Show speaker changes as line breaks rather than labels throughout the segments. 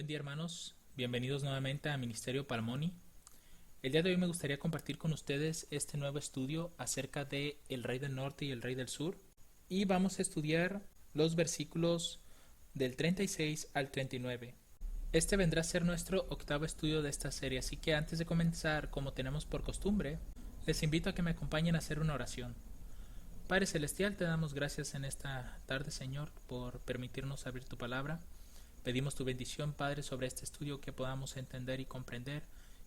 día, hermanos, bienvenidos nuevamente a Ministerio Palmoni. El día de hoy me gustaría compartir con ustedes este nuevo estudio acerca de el Rey del Norte y el Rey del Sur, y vamos a estudiar los versículos del 36 al 39. Este vendrá a ser nuestro octavo estudio de esta serie, así que antes de comenzar, como tenemos por costumbre, les invito a que me acompañen a hacer una oración. Padre Celestial, te damos gracias en esta tarde, Señor, por permitirnos abrir tu palabra. Pedimos tu bendición, Padre, sobre este estudio, que podamos entender y comprender,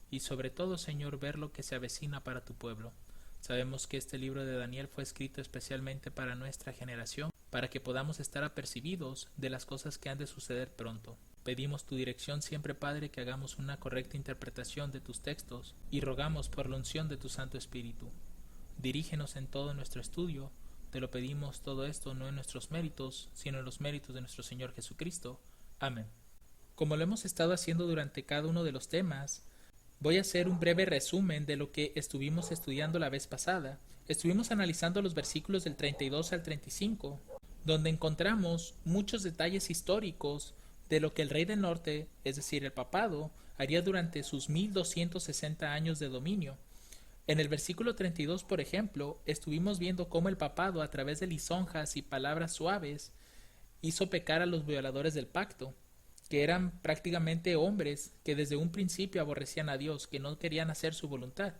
y sobre todo, Señor, ver lo que se avecina para tu pueblo. Sabemos que este libro de Daniel fue escrito especialmente para nuestra generación, para que podamos estar apercibidos de las cosas que han de suceder pronto. Pedimos tu dirección siempre, Padre, que hagamos una correcta interpretación de tus textos, y rogamos por la unción de tu Santo Espíritu. Dirígenos en todo nuestro estudio. Te lo pedimos todo esto no en nuestros méritos, sino en los méritos de nuestro Señor Jesucristo. Amén. Como lo hemos estado haciendo durante cada uno de los temas, voy a hacer un breve resumen de lo que estuvimos estudiando la vez pasada. Estuvimos analizando los versículos del 32 al 35, donde encontramos muchos detalles históricos de lo que el Rey del Norte, es decir, el papado, haría durante sus 1260 años de dominio. En el versículo 32, por ejemplo, estuvimos viendo cómo el papado, a través de lisonjas y palabras suaves, hizo pecar a los violadores del pacto, que eran prácticamente hombres que desde un principio aborrecían a Dios, que no querían hacer su voluntad.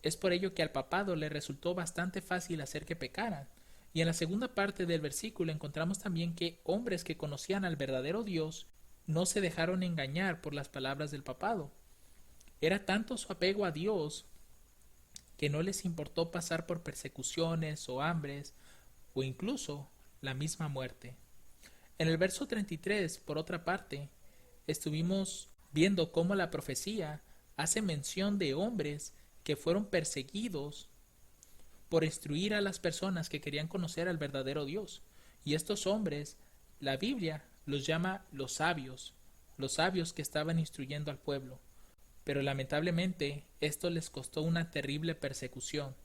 Es por ello que al papado le resultó bastante fácil hacer que pecaran. Y en la segunda parte del versículo encontramos también que hombres que conocían al verdadero Dios no se dejaron engañar por las palabras del papado. Era tanto su apego a Dios que no les importó pasar por persecuciones o hambres o incluso la misma muerte. En el verso 33, por otra parte, estuvimos viendo cómo la profecía hace mención de hombres que fueron perseguidos por instruir a las personas que querían conocer al verdadero Dios. Y estos hombres, la Biblia los llama los sabios que estaban instruyendo al pueblo. Pero lamentablemente esto les costó una terrible persecución,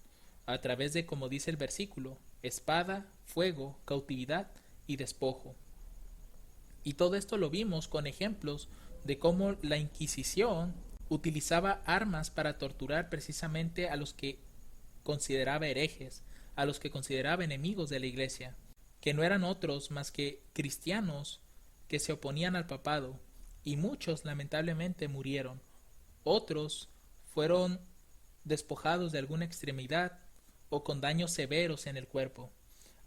a través de, como dice el versículo, espada, fuego, cautividad y despojo. Y todo esto lo vimos con ejemplos de cómo la Inquisición utilizaba armas para torturar precisamente a los que consideraba herejes, a los que consideraba enemigos de la Iglesia, que no eran otros más que cristianos que se oponían al papado, y muchos lamentablemente murieron. Otros fueron despojados de alguna extremidad o con daños severos en el cuerpo.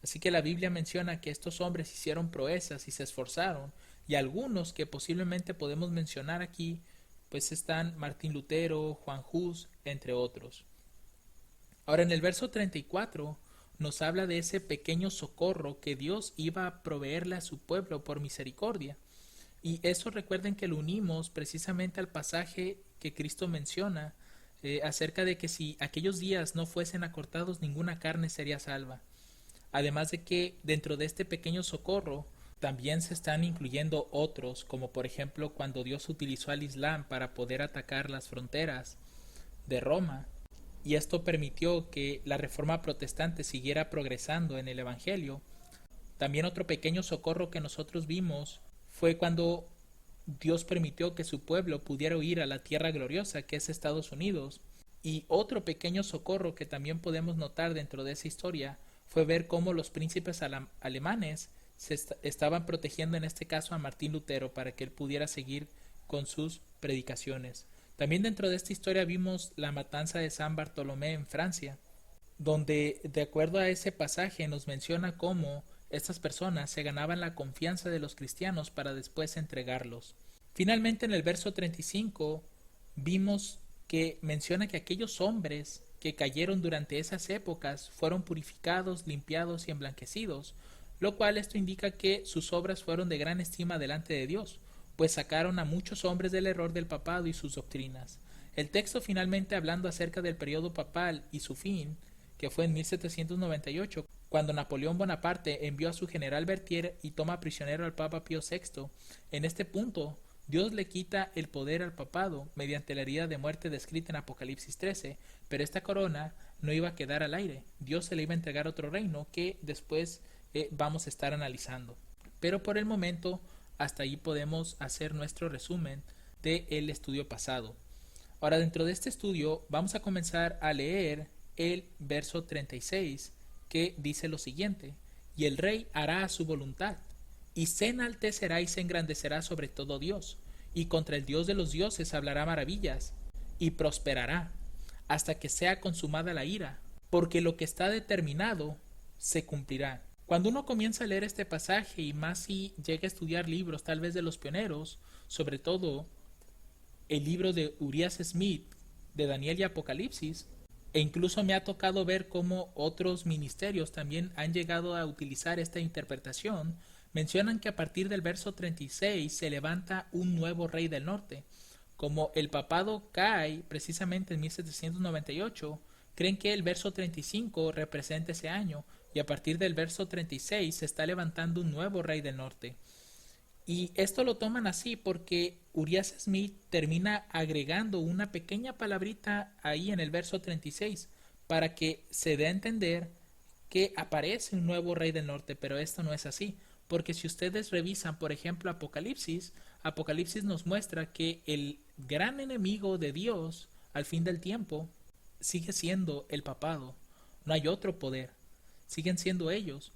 Así que la Biblia menciona que estos hombres hicieron proezas y se esforzaron, y algunos que posiblemente podemos mencionar aquí, pues están Martín Lutero, Juan Hus, entre otros. Ahora en el verso 34 nos habla de ese pequeño socorro que Dios iba a proveerle a su pueblo por misericordia. Y eso recuerden que lo unimos precisamente al pasaje que Cristo menciona acerca de que si aquellos días no fuesen acortados, ninguna carne sería salva. Además de que dentro de este pequeño socorro también se están incluyendo otros, como por ejemplo cuando Dios utilizó al Islam para poder atacar las fronteras de Roma, y esto permitió que la reforma protestante siguiera progresando en el Evangelio. También otro pequeño socorro que nosotros vimos fue cuando Dios permitió que su pueblo pudiera huir a la tierra gloriosa, que es Estados Unidos. Y otro pequeño socorro que también podemos notar dentro de esa historia fue ver cómo los príncipes alemanes estaban protegiendo en este caso a Martín Lutero para que él pudiera seguir con sus predicaciones. También dentro de esta historia vimos la matanza de San Bartolomé en Francia, donde de acuerdo a ese pasaje nos menciona cómo estas personas se ganaban la confianza de los cristianos para después entregarlos. Finalmente en el verso 35 vimos que menciona que aquellos hombres que cayeron durante esas épocas fueron purificados, limpiados y emblanquecidos, lo cual esto indica que sus obras fueron de gran estima delante de Dios, pues sacaron a muchos hombres del error del papado y sus doctrinas. El texto finalmente hablando acerca del periodo papal y su fin, que fue en 1798, cuando Napoleón Bonaparte envió a su general Berthier y toma prisionero al Papa Pío VI. En este punto, Dios le quita el poder al papado mediante la herida de muerte descrita en Apocalipsis 13, pero esta corona no iba a quedar al aire. Dios se le iba a entregar otro reino que después vamos a estar analizando. Pero por el momento hasta ahí podemos hacer nuestro resumen del estudio pasado. Ahora, dentro de este estudio vamos a comenzar a leer el verso 36, que dice lo siguiente: y el rey hará su voluntad, y se enaltecerá y se engrandecerá sobre todo Dios, y contra el Dios de los dioses hablará maravillas, y prosperará, hasta que sea consumada la ira, porque lo que está determinado se cumplirá. Cuando uno comienza a leer este pasaje, y más si llega a estudiar libros tal vez de los pioneros, sobre todo el libro de Urias Smith, de Daniel y Apocalipsis, e incluso me ha tocado ver cómo otros ministerios también han llegado a utilizar esta interpretación, mencionan que a partir del verso 36 se levanta un nuevo rey del norte. Como el papado cae precisamente en 1798, creen que el verso 35 representa ese año, y a partir del verso 36 se está levantando un nuevo rey del norte. Y esto lo toman así porque Urias Smith termina agregando una pequeña palabrita ahí en el verso 36 para que se dé a entender que aparece un nuevo rey del norte, pero esto no es así, porque si ustedes revisan, por ejemplo, Apocalipsis nos muestra que el gran enemigo de Dios al fin del tiempo sigue siendo el papado. No hay otro poder, siguen siendo ellos.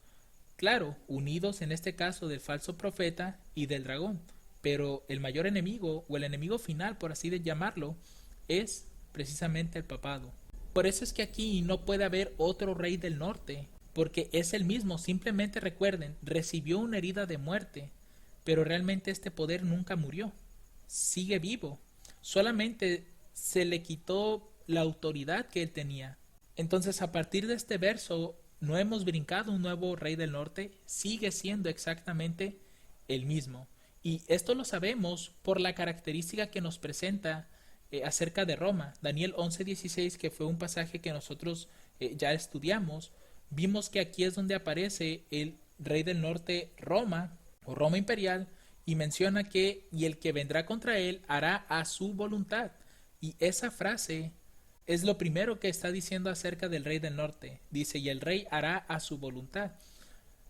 Claro, unidos en este caso del falso profeta y del dragón, pero el mayor enemigo, o el enemigo final, por así de llamarlo, es precisamente el papado. Por eso es que aquí no puede haber otro rey del norte, porque es el mismo. Simplemente recuerden, recibió una herida de muerte, pero realmente este poder nunca murió, sigue vivo, solamente se le quitó la autoridad que él tenía. Entonces, a partir de este verso, no hemos brincado un nuevo rey del norte, sigue siendo exactamente el mismo. Y esto lo sabemos por la característica que nos presenta acerca de Roma. Daniel 11:16, que fue un pasaje que nosotros ya estudiamos, vimos que aquí es donde aparece el rey del norte, Roma, o Roma imperial, y menciona que y el que vendrá contra él hará a su voluntad. Y esa frase es lo primero que está diciendo acerca del rey del norte. Dice, y el rey hará a su voluntad.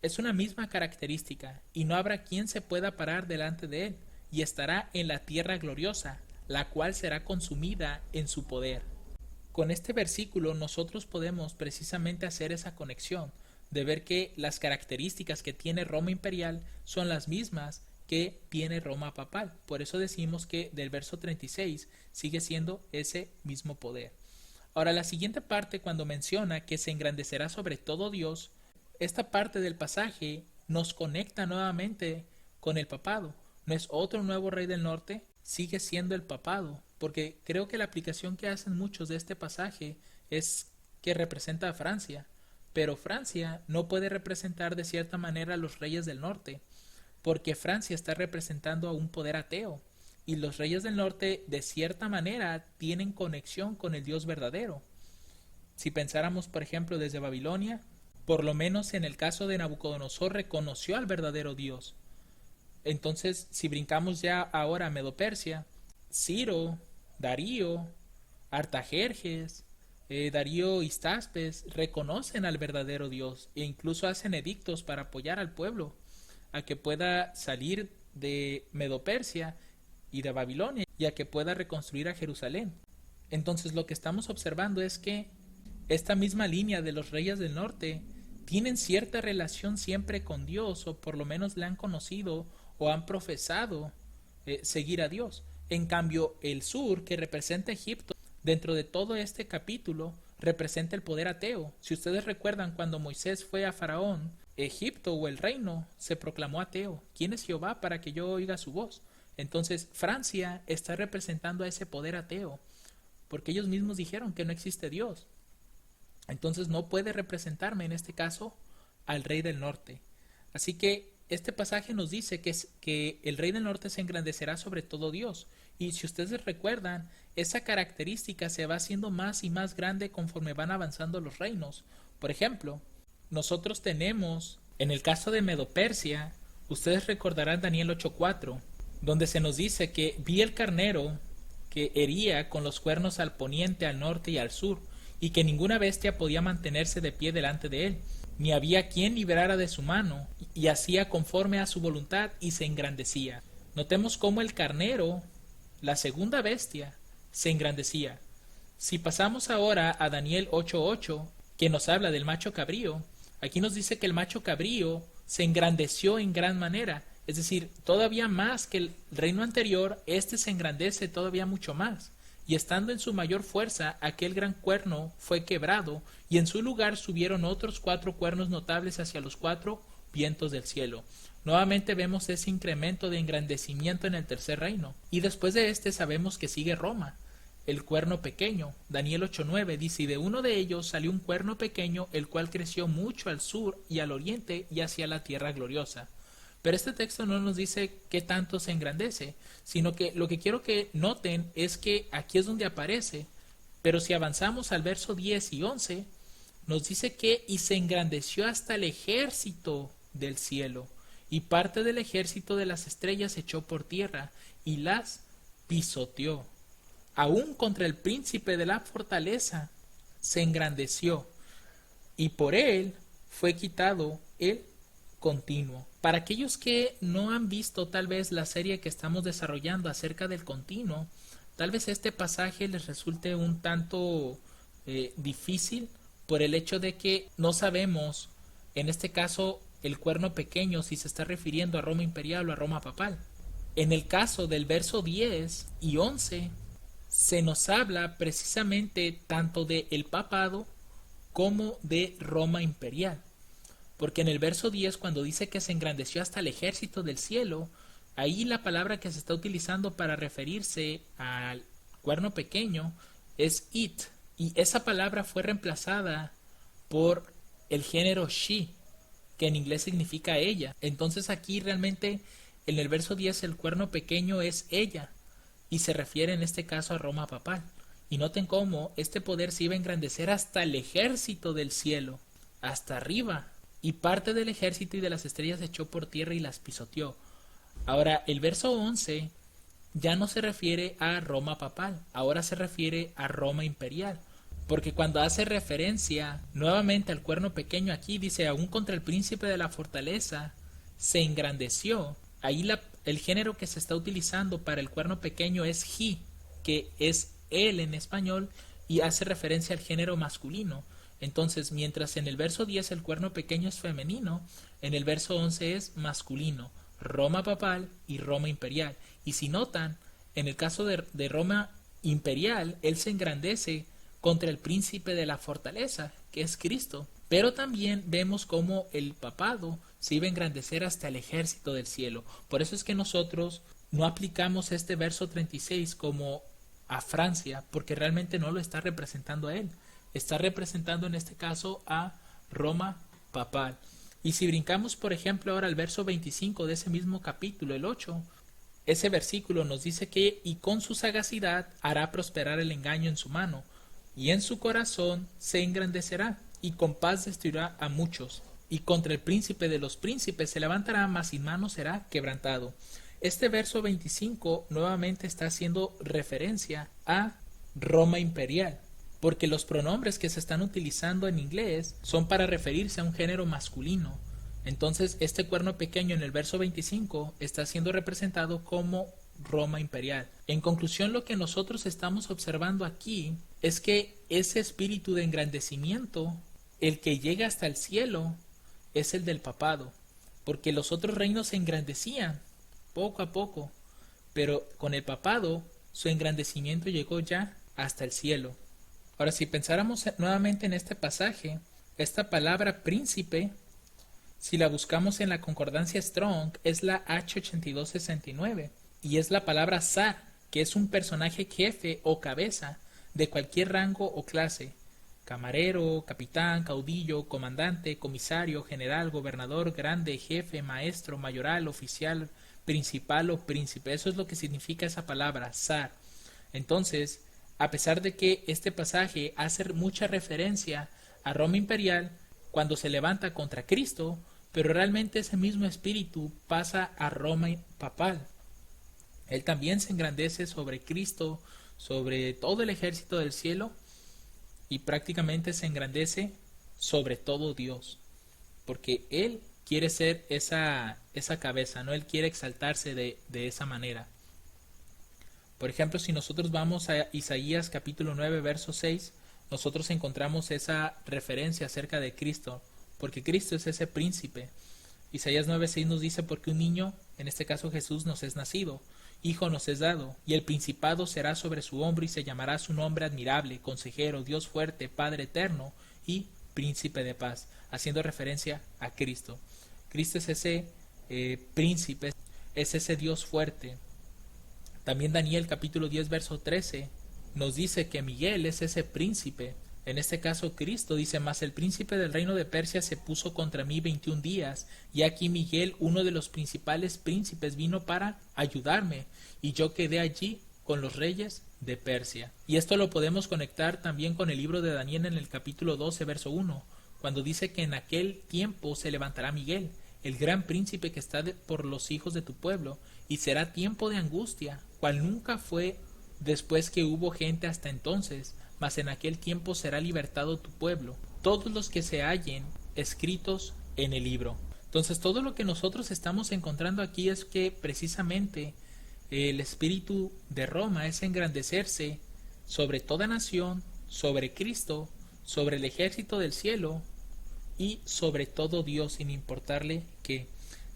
Es una misma característica, y no habrá quien se pueda parar delante de él, y estará en la tierra gloriosa, la cual será consumida en su poder. Con este versículo nosotros podemos precisamente hacer esa conexión, de ver que las características que tiene Roma imperial son las mismas que tiene Roma papal. Por eso decimos que del verso 36 sigue siendo ese mismo poder. Ahora, la siguiente parte, cuando menciona que se engrandecerá sobre todo Dios, esta parte del pasaje nos conecta nuevamente con el papado. No es otro nuevo rey del norte, sigue siendo el papado, porque creo que la aplicación que hacen muchos de este pasaje es que representa a Francia, pero Francia no puede representar de cierta manera a los reyes del norte, porque Francia está representando a un poder ateo, y los reyes del norte de cierta manera tienen conexión con el Dios verdadero. Si pensáramos, por ejemplo, desde Babilonia, por lo menos en el caso de Nabucodonosor reconoció al verdadero Dios. Entonces, si brincamos ya ahora a Medo-Persia, Ciro, Darío, Artajerjes, Darío Histaspes reconocen al verdadero Dios e incluso hacen edictos para apoyar al pueblo a que pueda salir de Medo-Persia y de Babilonia y a que pueda reconstruir a Jerusalén. Entonces lo que estamos observando es que esta misma línea de los reyes del norte tienen cierta relación siempre con Dios, o por lo menos le han conocido o han profesado seguir a Dios. En cambio, el sur, que representa Egipto, dentro de todo este capítulo, representa el poder ateo. Si ustedes recuerdan, cuando Moisés fue a Faraón, Egipto o el reino se proclamó ateo. ¿Quién es Jehová para que yo oiga su voz? Entonces, Francia está representando a ese poder ateo, porque ellos mismos dijeron que no existe Dios. Entonces no puede representarme en este caso al rey del norte. Así que este pasaje nos dice que el rey del norte se engrandecerá sobre todo Dios. Y si ustedes recuerdan, esa característica se va haciendo más y más grande conforme van avanzando los reinos. Por ejemplo, nosotros tenemos, en el caso de Medo-Persia, ustedes recordarán Daniel 8:4, donde se nos dice que vi el carnero que hería con los cuernos al poniente, al norte y al sur, y que ninguna bestia podía mantenerse de pie delante de él, ni había quien librara de su mano, y hacía conforme a su voluntad y se engrandecía. Notemos cómo el carnero, la segunda bestia, se engrandecía. Si pasamos ahora a Daniel 8:8, que nos habla del macho cabrío, aquí nos dice que el macho cabrío se engrandeció en gran manera, es decir, todavía más que el reino anterior, este se engrandece todavía mucho más. Y estando en su mayor fuerza, aquel gran cuerno fue quebrado, y en su lugar subieron otros 4 cuernos notables hacia los 4 vientos del cielo. Nuevamente vemos ese incremento de engrandecimiento en el tercer reino. Y después de este sabemos que sigue Roma, el cuerno pequeño. Daniel 8:9 dice, y de uno de ellos salió un cuerno pequeño, el cual creció mucho al sur y al oriente y hacia la tierra gloriosa. Pero este texto no nos dice qué tanto se engrandece, sino que lo que quiero que noten es que aquí es donde aparece, pero si avanzamos al verso 10 y 11, nos dice que y se engrandeció hasta el ejército del cielo, y parte del ejército de las estrellas echó por tierra, y las pisoteó. Aún contra el príncipe de la fortaleza se engrandeció, y por él fue quitado el continuo. Para aquellos que no han visto tal vez la serie que estamos desarrollando acerca del continuo, tal vez este pasaje les resulte un tanto difícil por el hecho de que no sabemos, en este caso, el cuerno pequeño, si se está refiriendo a Roma imperial o a Roma papal. En el caso del verso 10 y 11, se nos habla precisamente tanto de el papado como de Roma imperial. Porque en el verso 10, cuando dice que se engrandeció hasta el ejército del cielo, ahí la palabra que se está utilizando para referirse al cuerno pequeño es it, y esa palabra fue reemplazada por el género she, que en inglés significa ella. Entonces aquí realmente en el verso 10 el cuerno pequeño es ella, y se refiere en este caso a Roma papal. Y noten cómo este poder se iba a engrandecer hasta el ejército del cielo, hasta arriba, y parte del ejército y de las estrellas echó por tierra y las pisoteó. Ahora, el verso 11 ya no se refiere a Roma papal, ahora se refiere a Roma imperial, porque cuando hace referencia nuevamente al cuerno pequeño aquí, dice, aún contra el príncipe de la fortaleza se engrandeció. Ahí el género que se está utilizando para el cuerno pequeño es he, que es él en español, y hace referencia al género masculino. Entonces, mientras en el verso 10 el cuerno pequeño es femenino, en el verso 11 es masculino, Roma papal y Roma imperial. Y si notan, en el caso de Roma imperial, él se engrandece contra el príncipe de la fortaleza, que es Cristo. Pero también vemos cómo el papado se iba a engrandecer hasta el ejército del cielo. Por eso es que nosotros no aplicamos este verso 36 como a Francia, porque realmente no lo está representando a él. Está representando en este caso a Roma papal. Y si brincamos, por ejemplo, ahora al verso 25 de ese mismo capítulo, el 8, ese versículo nos dice que y con su sagacidad hará prosperar el engaño en su mano, y en su corazón se engrandecerá, y con paz destruirá a muchos, y contra el príncipe de los príncipes se levantará, mas sin mano será quebrantado. Este verso 25 nuevamente está haciendo referencia a Roma imperial, porque los pronombres que se están utilizando en inglés son para referirse a un género masculino. Entonces, este cuerno pequeño en el verso 25 está siendo representado como Roma imperial. En conclusión, lo que nosotros estamos observando aquí es que ese espíritu de engrandecimiento, el que llega hasta el cielo, es el del papado, porque los otros reinos se engrandecían poco a poco, pero con el papado su engrandecimiento llegó ya hasta el cielo. Ahora, si pensáramos nuevamente en este pasaje, esta palabra príncipe, si la buscamos en la concordancia Strong, es la H8269, y es la palabra zar, que es un personaje jefe o cabeza de cualquier rango o clase: camarero, capitán, caudillo, comandante, comisario, general, gobernador, grande, jefe, maestro, mayoral, oficial, principal o príncipe. Eso es lo que significa esa palabra, zar. Entonces, a pesar de que este pasaje hace mucha referencia a Roma imperial cuando se levanta contra Cristo, pero realmente ese mismo espíritu pasa a Roma papal. Él también se engrandece sobre Cristo, sobre todo el ejército del cielo, y prácticamente se engrandece sobre todo Dios, porque Él quiere ser esa cabeza, ¿no? Él quiere exaltarse de esa manera. Por ejemplo, si nosotros vamos a Isaías capítulo 9, verso 6, nosotros encontramos esa referencia acerca de Cristo, porque Cristo es ese príncipe. Isaías 9:6 nos dice: porque un niño, en este caso Jesús, nos es nacido, hijo nos es dado, y el principado será sobre su hombro, y se llamará su nombre admirable, consejero, Dios fuerte, Padre eterno y príncipe de paz, haciendo referencia a Cristo. Cristo es ese príncipe, es ese Dios fuerte. También Daniel capítulo 10 verso 13 nos dice que Miguel es ese príncipe. En este caso Cristo dice: mas el príncipe del reino de Persia se puso contra mí 21 días, y aquí Miguel, uno de los principales príncipes, vino para ayudarme, y yo quedé allí con los reyes de Persia. Y esto lo podemos conectar también con el libro de Daniel en el capítulo 12 verso 1, cuando dice que en aquel tiempo se levantará Miguel, el gran príncipe que está por los hijos de tu pueblo, y será tiempo de angustia, cual nunca fue después que hubo gente hasta entonces, mas en aquel tiempo será libertado tu pueblo, todos los que se hallen escritos en el libro. Entonces todo lo que nosotros estamos encontrando aquí es que precisamente el espíritu de Roma es engrandecerse sobre toda nación, sobre Cristo, sobre el ejército del cielo y sobre todo Dios, sin importarle qué.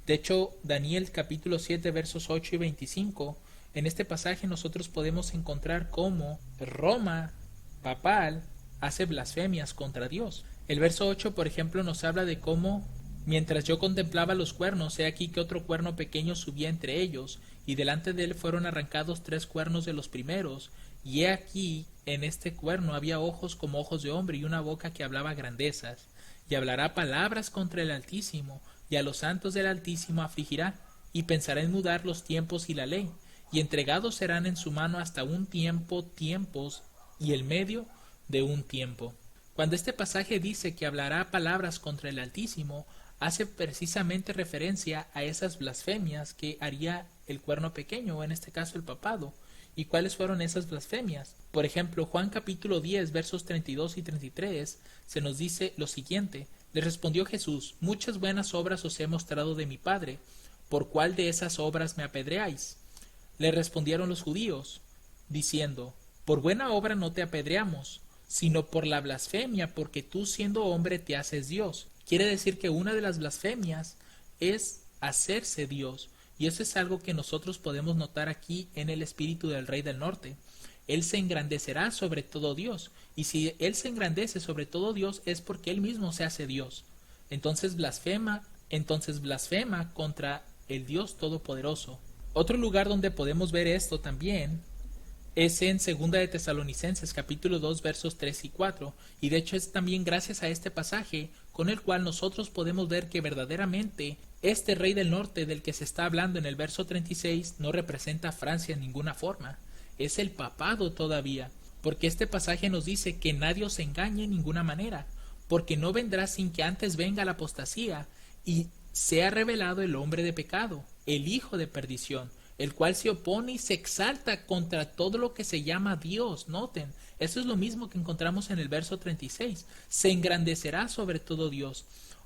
De hecho, Daniel capítulo 7 versos 8 y 25, en este pasaje nosotros podemos encontrar cómo Roma papal hace blasfemias contra Dios. El verso 8, por ejemplo, nos habla de cómo: mientras yo contemplaba los cuernos, he aquí que otro cuerno pequeño subía entre ellos, y delante de él fueron arrancados 3 cuernos de los primeros, y he aquí en este cuerno había ojos como ojos de hombre, y una boca que hablaba grandezas, y hablará palabras contra el Altísimo, y a los santos del Altísimo afligirá, y pensará en mudar los tiempos y la ley, y entregados serán en su mano hasta un tiempo, tiempos, y el medio de un tiempo. Cuando este pasaje dice que hablará palabras contra el Altísimo, hace precisamente referencia a esas blasfemias que haría el cuerno pequeño, o en este caso el papado. ¿Y cuáles fueron esas blasfemias? Por ejemplo, Juan capítulo 10 versos 32 y 33 se nos dice lo siguiente: le respondió Jesús: muchas buenas obras os he mostrado de mi Padre, ¿por cuál de esas obras me apedreáis? Le respondieron los judíos, diciendo: por buena obra no te apedreamos, sino por la blasfemia, porque tú siendo hombre te haces Dios. Quiere decir que una de las blasfemias es hacerse Dios, y eso es algo que nosotros podemos notar aquí en el espíritu del Rey del Norte. Él se engrandecerá sobre todo Dios, y si Él se engrandece sobre todo Dios es porque Él mismo se hace Dios. Entonces blasfema contra el Dios Todopoderoso. Otro lugar donde podemos ver esto también es en 2 de Tesalonicenses capítulo 2 versos 3 y 4, y de hecho es también gracias a este pasaje con el cual nosotros podemos ver que verdaderamente este rey del norte del que se está hablando en el verso 36 no representa a Francia en ninguna forma, es el papado todavía, porque este pasaje nos dice que nadie os engañe en ninguna manera, porque no vendrá sin que antes venga la apostasía y sea revelado el hombre de pecado, el hijo de perdición, el cual se opone y se exalta contra todo lo que se llama Dios. Noten, eso es lo mismo que encontramos en el verso 36. Se engrandecerá sobre todo Dios,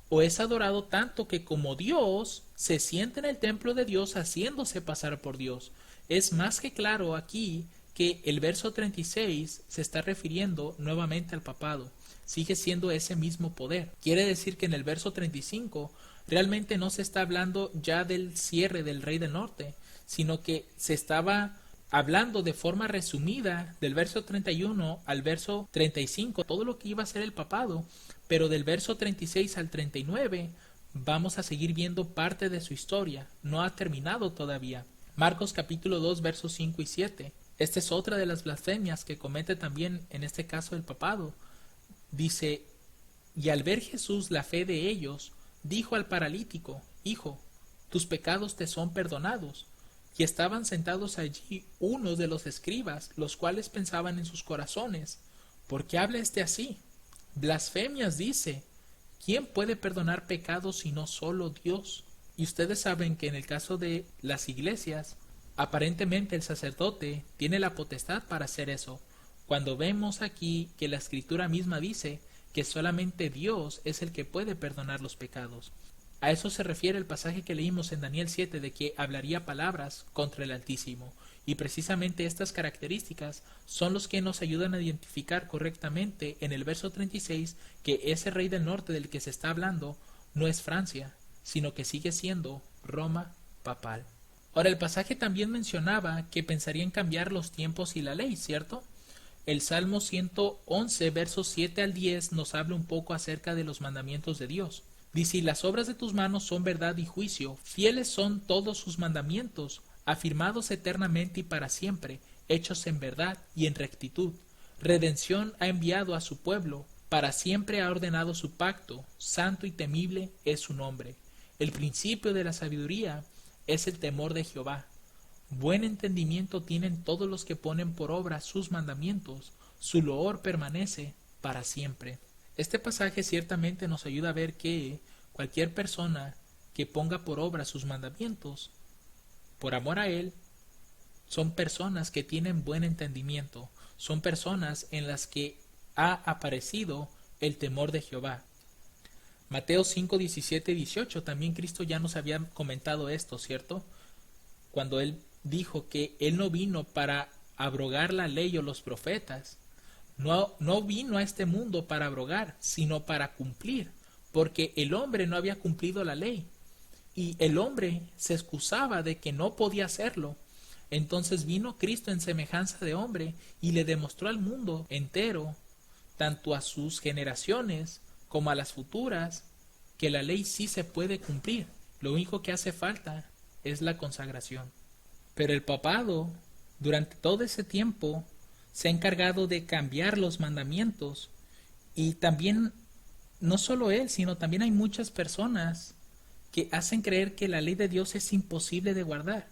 o es adorado tanto que como Dios se siente en el templo de Dios haciéndose pasar por Dios. Es más que claro aquí que el verso 36 se está refiriendo nuevamente al papado. Sigue siendo ese mismo poder. Quiere decir que en el verso 35 realmente no se está hablando ya del cierre del rey del norte, sino que se estaba hablando de forma resumida del verso 31 al verso 35, todo lo que iba a ser el papado, pero del verso 36 al 39 vamos a seguir viendo parte de su historia, no ha terminado todavía. Marcos capítulo 2 versos 5 y 7. Esta es otra de las blasfemias que comete también en este caso el papado. Dice: y al ver Jesús la fe de ellos, dijo al paralítico: hijo, tus pecados te son perdonados. Y estaban sentados allí unos de los escribas, los cuales pensaban en sus corazones: ¿por qué habla este así? Blasfemias dice. ¿Quién puede perdonar pecados sino solo Dios? Y ustedes saben que en el caso de las iglesias, aparentemente el sacerdote tiene la potestad para hacer eso, cuando vemos aquí que la Escritura misma dice que solamente Dios es el que puede perdonar los pecados. A eso se refiere el pasaje que leímos en Daniel 7 de que hablaría palabras contra el Altísimo. Y precisamente estas características son los que nos ayudan a identificar correctamente en el verso 36 que ese rey del norte del que se está hablando no es Francia, sino que sigue siendo Roma papal. Ahora, el pasaje también mencionaba que pensaría en cambiar los tiempos y la ley, ¿cierto? El Salmo 111, versos 7 al 10 nos habla un poco acerca de los mandamientos de Dios. Dice: las obras de tus manos son verdad y juicio, fieles son todos sus mandamientos, afirmados eternamente y para siempre, hechos en verdad y en rectitud. Redención ha enviado a su pueblo, para siempre ha ordenado su pacto, santo y temible es su nombre. El principio de la sabiduría es el temor de Jehová. Buen entendimiento tienen todos los que ponen por obra sus mandamientos, su loor permanece para siempre. Este pasaje ciertamente nos ayuda a ver que cualquier persona que ponga por obra sus mandamientos, por amor a Él, son personas que tienen buen entendimiento, son personas en las que ha aparecido el temor de Jehová. Mateo 5, 17 y 18, también Cristo ya nos había comentado esto, ¿cierto? Cuando Él dijo que Él no vino para abrogar la ley o los profetas, no vino a este mundo para abrogar, sino para cumplir, porque el hombre no había cumplido la ley, y el hombre se excusaba de que no podía hacerlo. Entonces vino Cristo en semejanza de hombre y le demostró al mundo entero, tanto a sus generaciones como a las futuras, que la ley sí se puede cumplir. Lo único que hace falta es la consagración. Pero el papado, durante todo ese tiempo, se ha encargado de cambiar los mandamientos. Y también, no solo él, sino también hay muchas personas que hacen creer que la ley de Dios es imposible de guardar.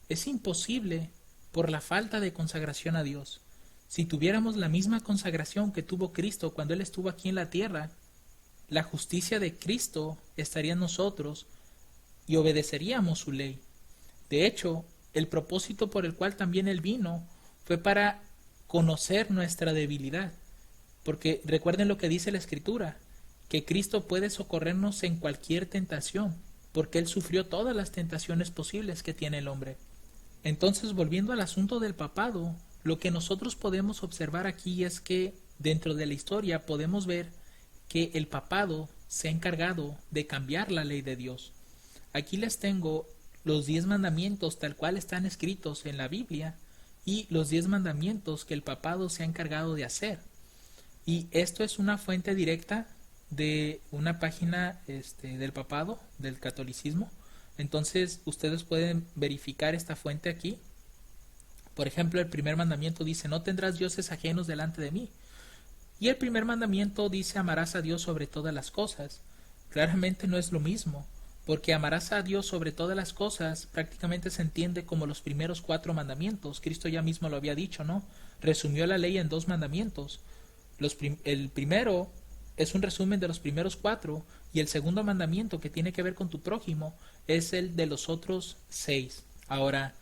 Es imposible por la falta de consagración a Dios. Si tuviéramos la misma consagración que tuvo Cristo cuando Él estuvo aquí en la tierra, la justicia de Cristo estaría en nosotros y obedeceríamos su ley. De hecho, el propósito por el cual también Él vino fue para conocer nuestra debilidad. Porque recuerden lo que dice la Escritura, que Cristo puede socorrernos en cualquier tentación, porque Él sufrió todas las tentaciones posibles que tiene el hombre. Entonces, volviendo al asunto del papado, lo que nosotros podemos observar aquí es que dentro de la historia podemos ver que el papado se ha encargado de cambiar la ley de Dios. Aquí les tengo los 10 mandamientos tal cual están escritos en la Biblia y los 10 mandamientos que el papado se ha encargado de hacer. Y esto es una fuente directa de una página del papado, del catolicismo. Entonces ustedes pueden verificar esta fuente aquí. Por ejemplo, el primer mandamiento dice: no tendrás dioses ajenos delante de mí. Y el primer mandamiento dice: amarás a Dios sobre todas las cosas. Claramente no es lo mismo, porque amarás a Dios sobre todas las cosas prácticamente se entiende como los primeros 4 mandamientos. Cristo ya mismo lo había dicho, ¿no? Resumió la ley en 2 mandamientos. El primero es un resumen de los primeros 4 y el segundo mandamiento, que tiene que ver con tu prójimo, es el de los otros 6. Ahora,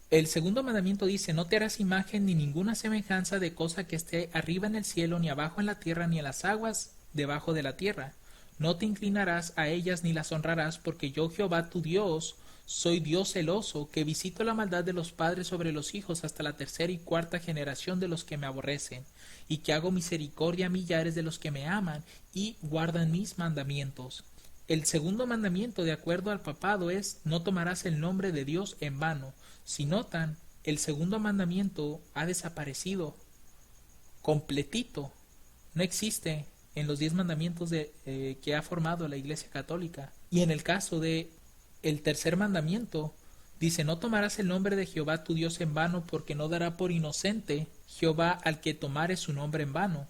el segundo mandamiento dice: no te harás imagen ni ninguna semejanza de cosa que esté arriba en el cielo, ni abajo en la tierra, ni en las aguas debajo de la tierra. No te inclinarás a ellas ni las honrarás, porque yo, Jehová tu Dios, soy Dios celoso, que visito la maldad de los padres sobre los hijos hasta la 3ª y 4ª generación de los que me aborrecen, y que hago misericordia a millares de los que me aman y guardan mis mandamientos. El segundo mandamiento, de acuerdo al papado, es: no tomarás el nombre de Dios en vano. Si notan, el segundo mandamiento ha desaparecido completito. No existe en los 10 mandamientos que ha formado la Iglesia Católica. Y en el caso de el tercer mandamiento, dice: no tomarás el nombre de Jehová tu Dios en vano, porque no dará por inocente Jehová al que tomare su nombre en vano.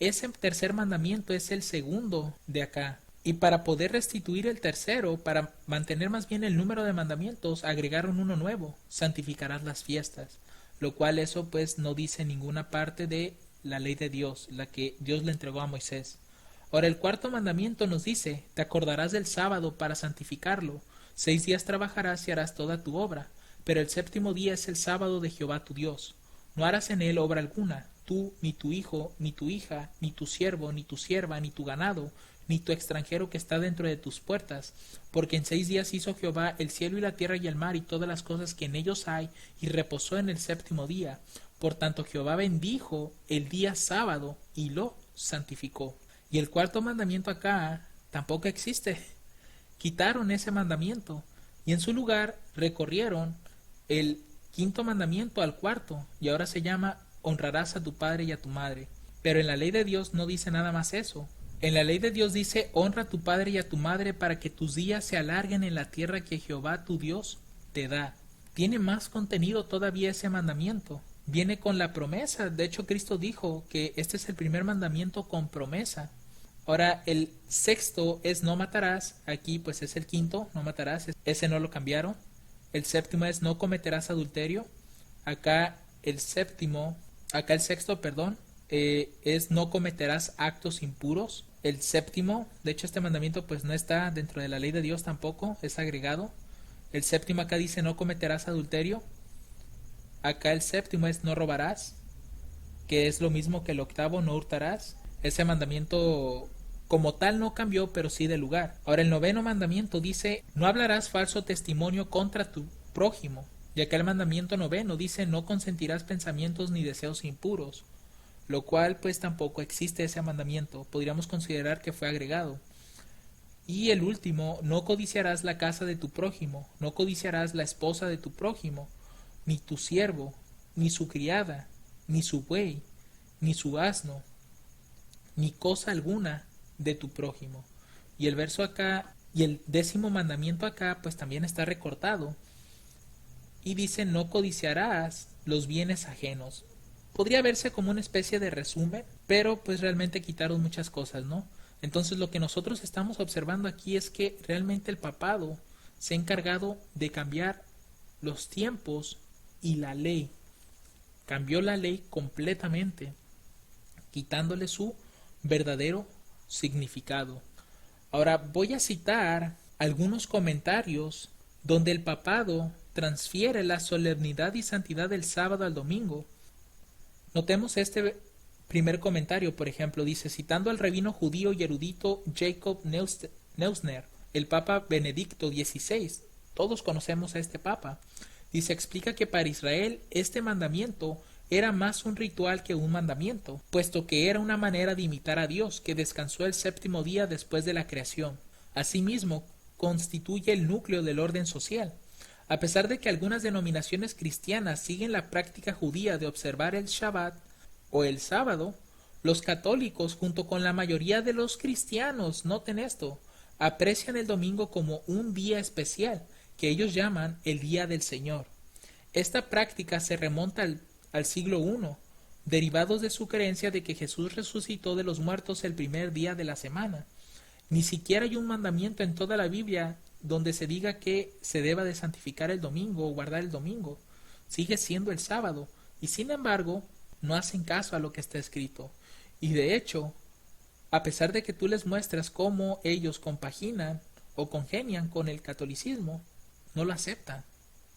Ese tercer mandamiento es el segundo de acá. Y para poder restituir el tercero, para mantener más bien el número de mandamientos, agregaron uno nuevo: santificarás las fiestas. Lo cual eso pues no dice en ninguna parte de la ley de Dios, la que Dios le entregó a Moisés. Ahora, el cuarto mandamiento nos dice: te acordarás del sábado para santificarlo. 6 días trabajarás y harás toda tu obra, pero el 7º día es el sábado de Jehová tu Dios. No harás en él obra alguna, tú, ni tu hijo, ni tu hija, ni tu siervo, ni tu sierva, ni tu ganado, ni tu extranjero que está dentro de tus puertas, porque en 6 días hizo Jehová el cielo y la tierra y el mar y todas las cosas que en ellos hay, y reposó en el séptimo día. Por tanto Jehová bendijo el día sábado y lo santificó. Y el cuarto mandamiento acá tampoco existe. Quitaron ese mandamiento y en su lugar recorrieron el quinto mandamiento al cuarto, y ahora se llama honrarás a tu padre y a tu madre. Pero en la ley de Dios no dice nada más eso. En la ley de Dios dice honra a tu padre y a tu madre para que tus días se alarguen en la tierra que Jehová tu Dios te da. Tiene más contenido todavía ese mandamiento. Viene con la promesa. De hecho, Cristo dijo que este es el primer mandamiento con promesa. Ahora, el sexto es no matarás. Aquí pues es el quinto, no matarás. Ese no lo cambiaron. El séptimo es no cometerás adulterio. Acá el sexto, es no cometerás actos impuros. El séptimo, de hecho este mandamiento pues no está dentro de la ley de Dios tampoco, es agregado. El séptimo acá dice no cometerás adulterio. Acá el séptimo es no robarás, que es lo mismo que el octavo, no hurtarás. Ese mandamiento como tal no cambió, pero sí de lugar. Ahora el noveno mandamiento dice no hablarás falso testimonio contra tu prójimo. Y acá el mandamiento noveno dice no consentirás pensamientos ni deseos impuros, lo cual pues tampoco existe ese mandamiento. Podríamos considerar que fue agregado. Y el último, no codiciarás la casa de tu prójimo, no codiciarás la esposa de tu prójimo, ni tu siervo, ni su criada, ni su buey, ni su asno, ni cosa alguna de tu prójimo. Y el verso acá, y el 10º mandamiento acá, pues también está recortado. Y dice, no codiciarás los bienes ajenos. Podría verse como una especie de resumen, pero pues realmente quitaron muchas cosas, ¿no? Entonces lo que nosotros estamos observando aquí es que realmente el papado se ha encargado de cambiar los tiempos y la ley. Cambió la ley completamente, quitándole su verdadero significado. Ahora voy a citar algunos comentarios donde el papado transfiere la solemnidad y santidad del sábado al domingo. Notemos este primer comentario, por ejemplo, dice, citando al rabino judío y erudito Jacob Neusner, el Papa Benedicto XVI, todos conocemos a este Papa, dice, explica que para Israel este mandamiento era más un ritual que un mandamiento, puesto que era una manera de imitar a Dios, que descansó el séptimo día después de la creación. Asimismo, constituye el núcleo del orden social. A pesar de que algunas denominaciones cristianas siguen la práctica judía de observar el Shabbat o el sábado, los católicos, junto con la mayoría de los cristianos, noten esto, aprecian el domingo como un día especial, que ellos llaman el Día del Señor. Esta práctica se remonta al siglo I, derivados de su creencia de que Jesús resucitó de los muertos el primer día de la semana. Ni siquiera hay un mandamiento en toda la Biblia donde se diga que se deba de santificar el domingo o guardar el domingo. Sigue siendo el sábado, y sin embargo no hacen caso a lo que está escrito. Y de hecho, a pesar de que tú les muestras cómo ellos compaginan o congenian con el catolicismo, no lo aceptan.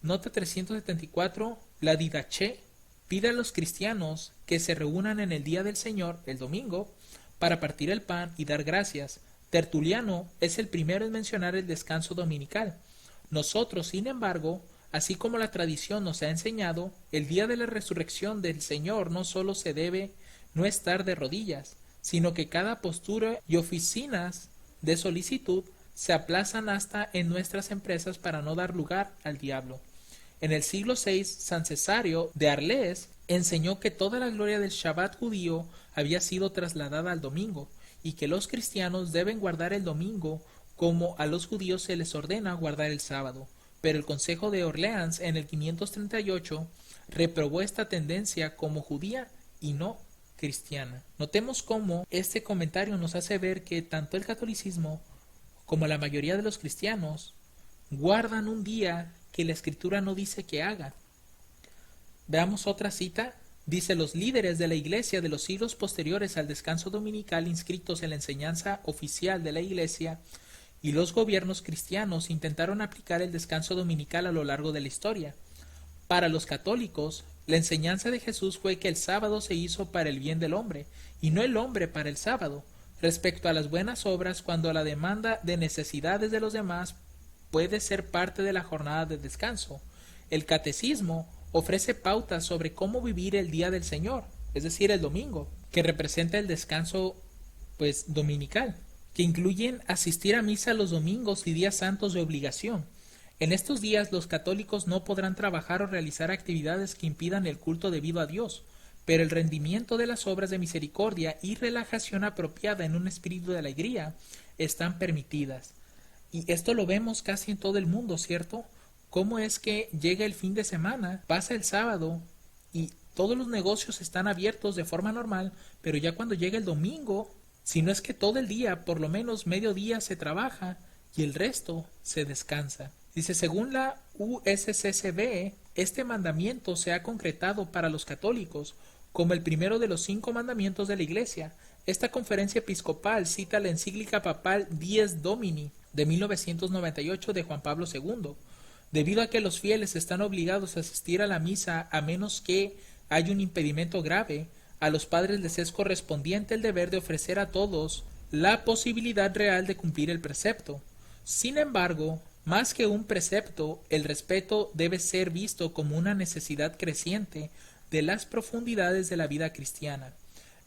Nota 374, la Didache pide a los cristianos que se reúnan en el día del Señor, el domingo, para partir el pan y dar gracias. Tertuliano es el primero en mencionar el descanso dominical. Nosotros, sin embargo, así como la tradición nos ha enseñado, el día de la resurrección del Señor no solo se debe no estar de rodillas, sino que cada postura y oficinas de solicitud se aplazan hasta en nuestras empresas para no dar lugar al diablo. En el siglo VI, San Cesario de Arles enseñó que toda la gloria del Shabbat judío había sido trasladada al domingo, y que los cristianos deben guardar el domingo como a los judíos se les ordena guardar el sábado. Pero el Consejo de Orleans en el 538 reprobó esta tendencia como judía y no cristiana. Notemos cómo este comentario nos hace ver que tanto el catolicismo como la mayoría de los cristianos guardan un día que la Escritura no dice que hagan. Veamos otra cita. Dice, los líderes de la Iglesia de los siglos posteriores al descanso dominical inscritos en la enseñanza oficial de la Iglesia y los gobiernos cristianos intentaron aplicar el descanso dominical a lo largo de la historia. Para los católicos, la enseñanza de Jesús fue que el sábado se hizo para el bien del hombre, y no el hombre para el sábado. Respecto a las buenas obras, cuando la demanda de necesidades de los demás puede ser parte de la jornada de descanso. El catecismo ofrece pautas sobre cómo vivir el día del Señor, es decir, el domingo, que representa el descanso dominical, que incluyen asistir a misa los domingos y días santos de obligación. En estos días los católicos no podrán trabajar o realizar actividades que impidan el culto debido a Dios, pero el rendimiento de las obras de misericordia y relajación apropiada en un espíritu de alegría están permitidas. Y esto lo vemos casi en todo el mundo, ¿cierto? Cómo es que llega el fin de semana, pasa el sábado y todos los negocios están abiertos de forma normal, pero ya cuando llega el domingo, si no es que todo el día, por lo menos medio día se trabaja y el resto se descansa. Dice, según la USCCB, este mandamiento se ha concretado para los católicos como el primero de los 5 mandamientos de la Iglesia. Esta conferencia episcopal cita la encíclica papal Dies Domini de 1998 de Juan Pablo II. Debido a que los fieles están obligados a asistir a la misa a menos que haya un impedimento grave, a los padres les es correspondiente el deber de ofrecer a todos la posibilidad real de cumplir el precepto. Sin embargo, más que un precepto, el respeto debe ser visto como una necesidad creciente de las profundidades de la vida cristiana.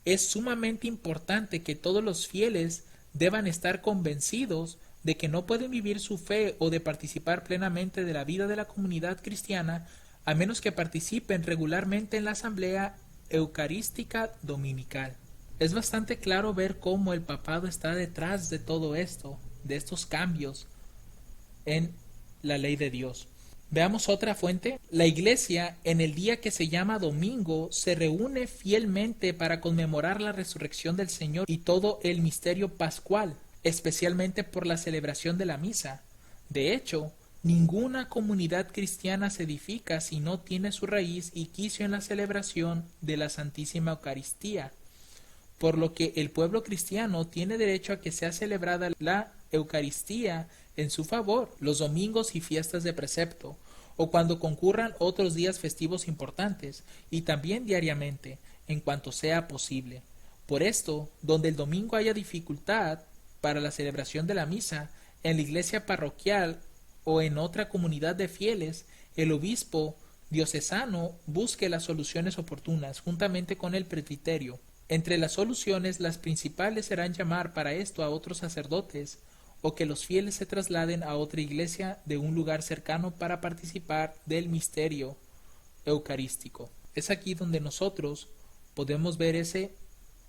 Es sumamente importante que todos los fieles deban estar convencidos de que no pueden vivir su fe o de participar plenamente de la vida de la comunidad cristiana a menos que participen regularmente en la asamblea eucarística dominical. Es bastante claro ver cómo el papado está detrás de todo esto, de estos cambios en la ley de Dios. Veamos otra fuente. La Iglesia, en el día que se llama domingo, se reúne fielmente para conmemorar la resurrección del Señor y todo el misterio pascual, especialmente por la celebración de la misa. De hecho, ninguna comunidad cristiana se edifica si no tiene su raíz y quicio en la celebración de la Santísima Eucaristía, por lo que el pueblo cristiano tiene derecho a que sea celebrada la Eucaristía en su favor los domingos y fiestas de precepto, o cuando concurran otros días festivos importantes, y también diariamente, en cuanto sea posible. Por esto, donde el domingo haya dificultad para la celebración de la misa, en la iglesia parroquial o en otra comunidad de fieles, el obispo diocesano busque las soluciones oportunas, juntamente con el presbiterio. Entre las soluciones, las principales serán llamar para esto a otros sacerdotes, o que los fieles se trasladen a otra iglesia de un lugar cercano para participar del misterio eucarístico. Es aquí donde nosotros podemos ver ese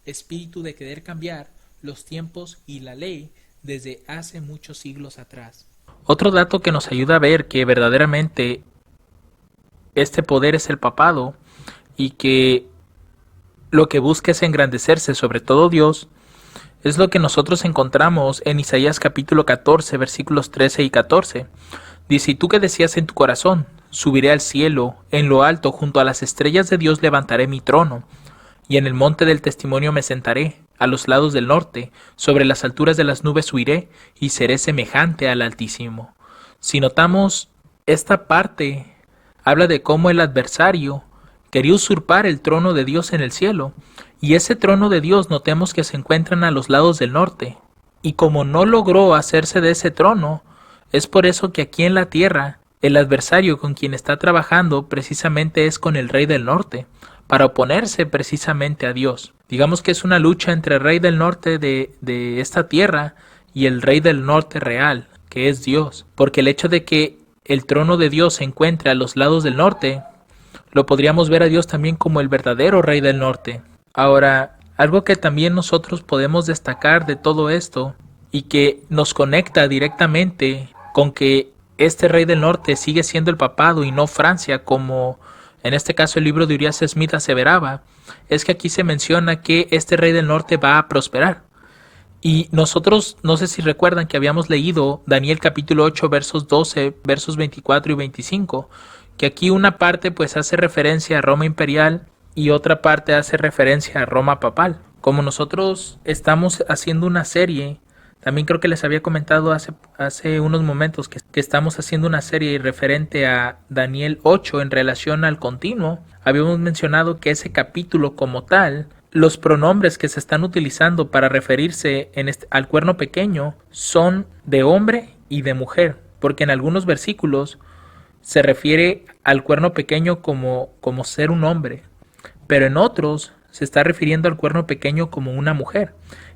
espíritu de querer cambiar los tiempos y la ley desde hace muchos siglos atrás. Otro dato que nos ayuda a ver que verdaderamente este poder es el papado y que lo que busca es engrandecerse sobre todo Dios, es lo que nosotros encontramos en Isaías capítulo 14, versículos 13 y 14. Dice, y tú que decías en tu corazón, subiré al cielo, en lo alto, junto a las estrellas de Dios levantaré mi trono, y en el monte del testimonio me sentaré, a los lados del norte, sobre las alturas de las nubes subiré, y seré semejante al Altísimo. Si notamos, esta parte habla de cómo el adversario quería usurpar el trono de Dios en el cielo, y ese trono de Dios notemos que se encuentran a los lados del norte, y como no logró hacerse de ese trono, es por eso que aquí en la tierra, el adversario con quien está trabajando precisamente es con el rey del norte, para oponerse precisamente a Dios. Digamos que es una lucha entre el rey del norte de esta tierra y el rey del norte real, que es Dios, porque el hecho de que el trono de Dios se encuentre a los lados del norte, lo podríamos ver a Dios también como el verdadero rey del norte. Ahora, algo que también nosotros podemos destacar de todo esto y que nos conecta directamente con que este rey del norte sigue siendo el papado y no Francia, como en este caso el libro de Urias Smith aseveraba, es que aquí se menciona que este rey del norte va a prosperar. Y nosotros, no sé si recuerdan que habíamos leído Daniel capítulo 8 versos 12, versos 24 y 25, que aquí una parte pues hace referencia a Roma imperial y otra parte hace referencia a Roma papal. Como nosotros estamos haciendo una serie También creo que les había comentado hace unos momentos que estamos haciendo una serie referente a Daniel 8 en relación al continuo. Habíamos mencionado que ese capítulo como tal, los pronombres que se están utilizando para referirse al cuerno pequeño son de hombre y de mujer, porque en algunos versículos se refiere al cuerno pequeño como ser un hombre, pero en otros se está refiriendo al cuerno pequeño como una mujer.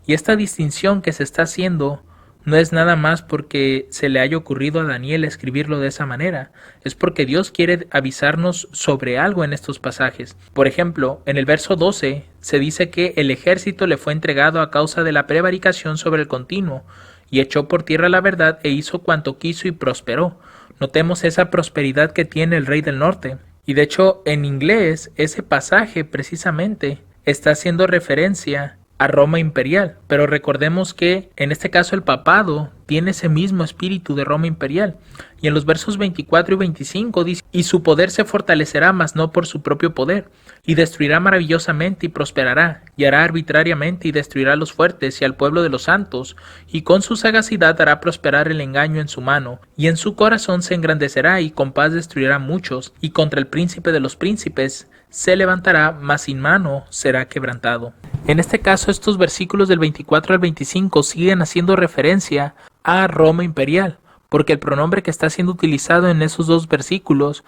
Y esta distinción que se está haciendo no es nada más porque se le haya ocurrido a Daniel escribirlo de esa manera, es porque Dios quiere avisarnos sobre algo en estos pasajes. Por ejemplo, en el verso 12 se dice que el ejército le fue entregado a causa de la prevaricación sobre el continuo, y echó por tierra la verdad e hizo cuanto quiso y prosperó. Notemos esa prosperidad que tiene el rey del norte. Y de hecho, en inglés, ese pasaje precisamente está haciendo referencia a Roma imperial, pero recordemos que en este caso el papado tiene ese mismo espíritu de Roma imperial, y en los versos 24 y 25 dice: y su poder se fortalecerá, mas no por su propio poder, y destruirá maravillosamente y prosperará, y hará arbitrariamente y destruirá a los fuertes y al pueblo de los santos, y con su sagacidad hará prosperar el engaño en su mano, y en su corazón se engrandecerá, y con paz destruirá a muchos, y contra el príncipe de los príncipes se levantará, mas sin mano será quebrantado. En este caso, estos versículos del 24 al 25 siguen haciendo referencia a Roma imperial, porque el pronombre que está siendo utilizado en esos dos versículos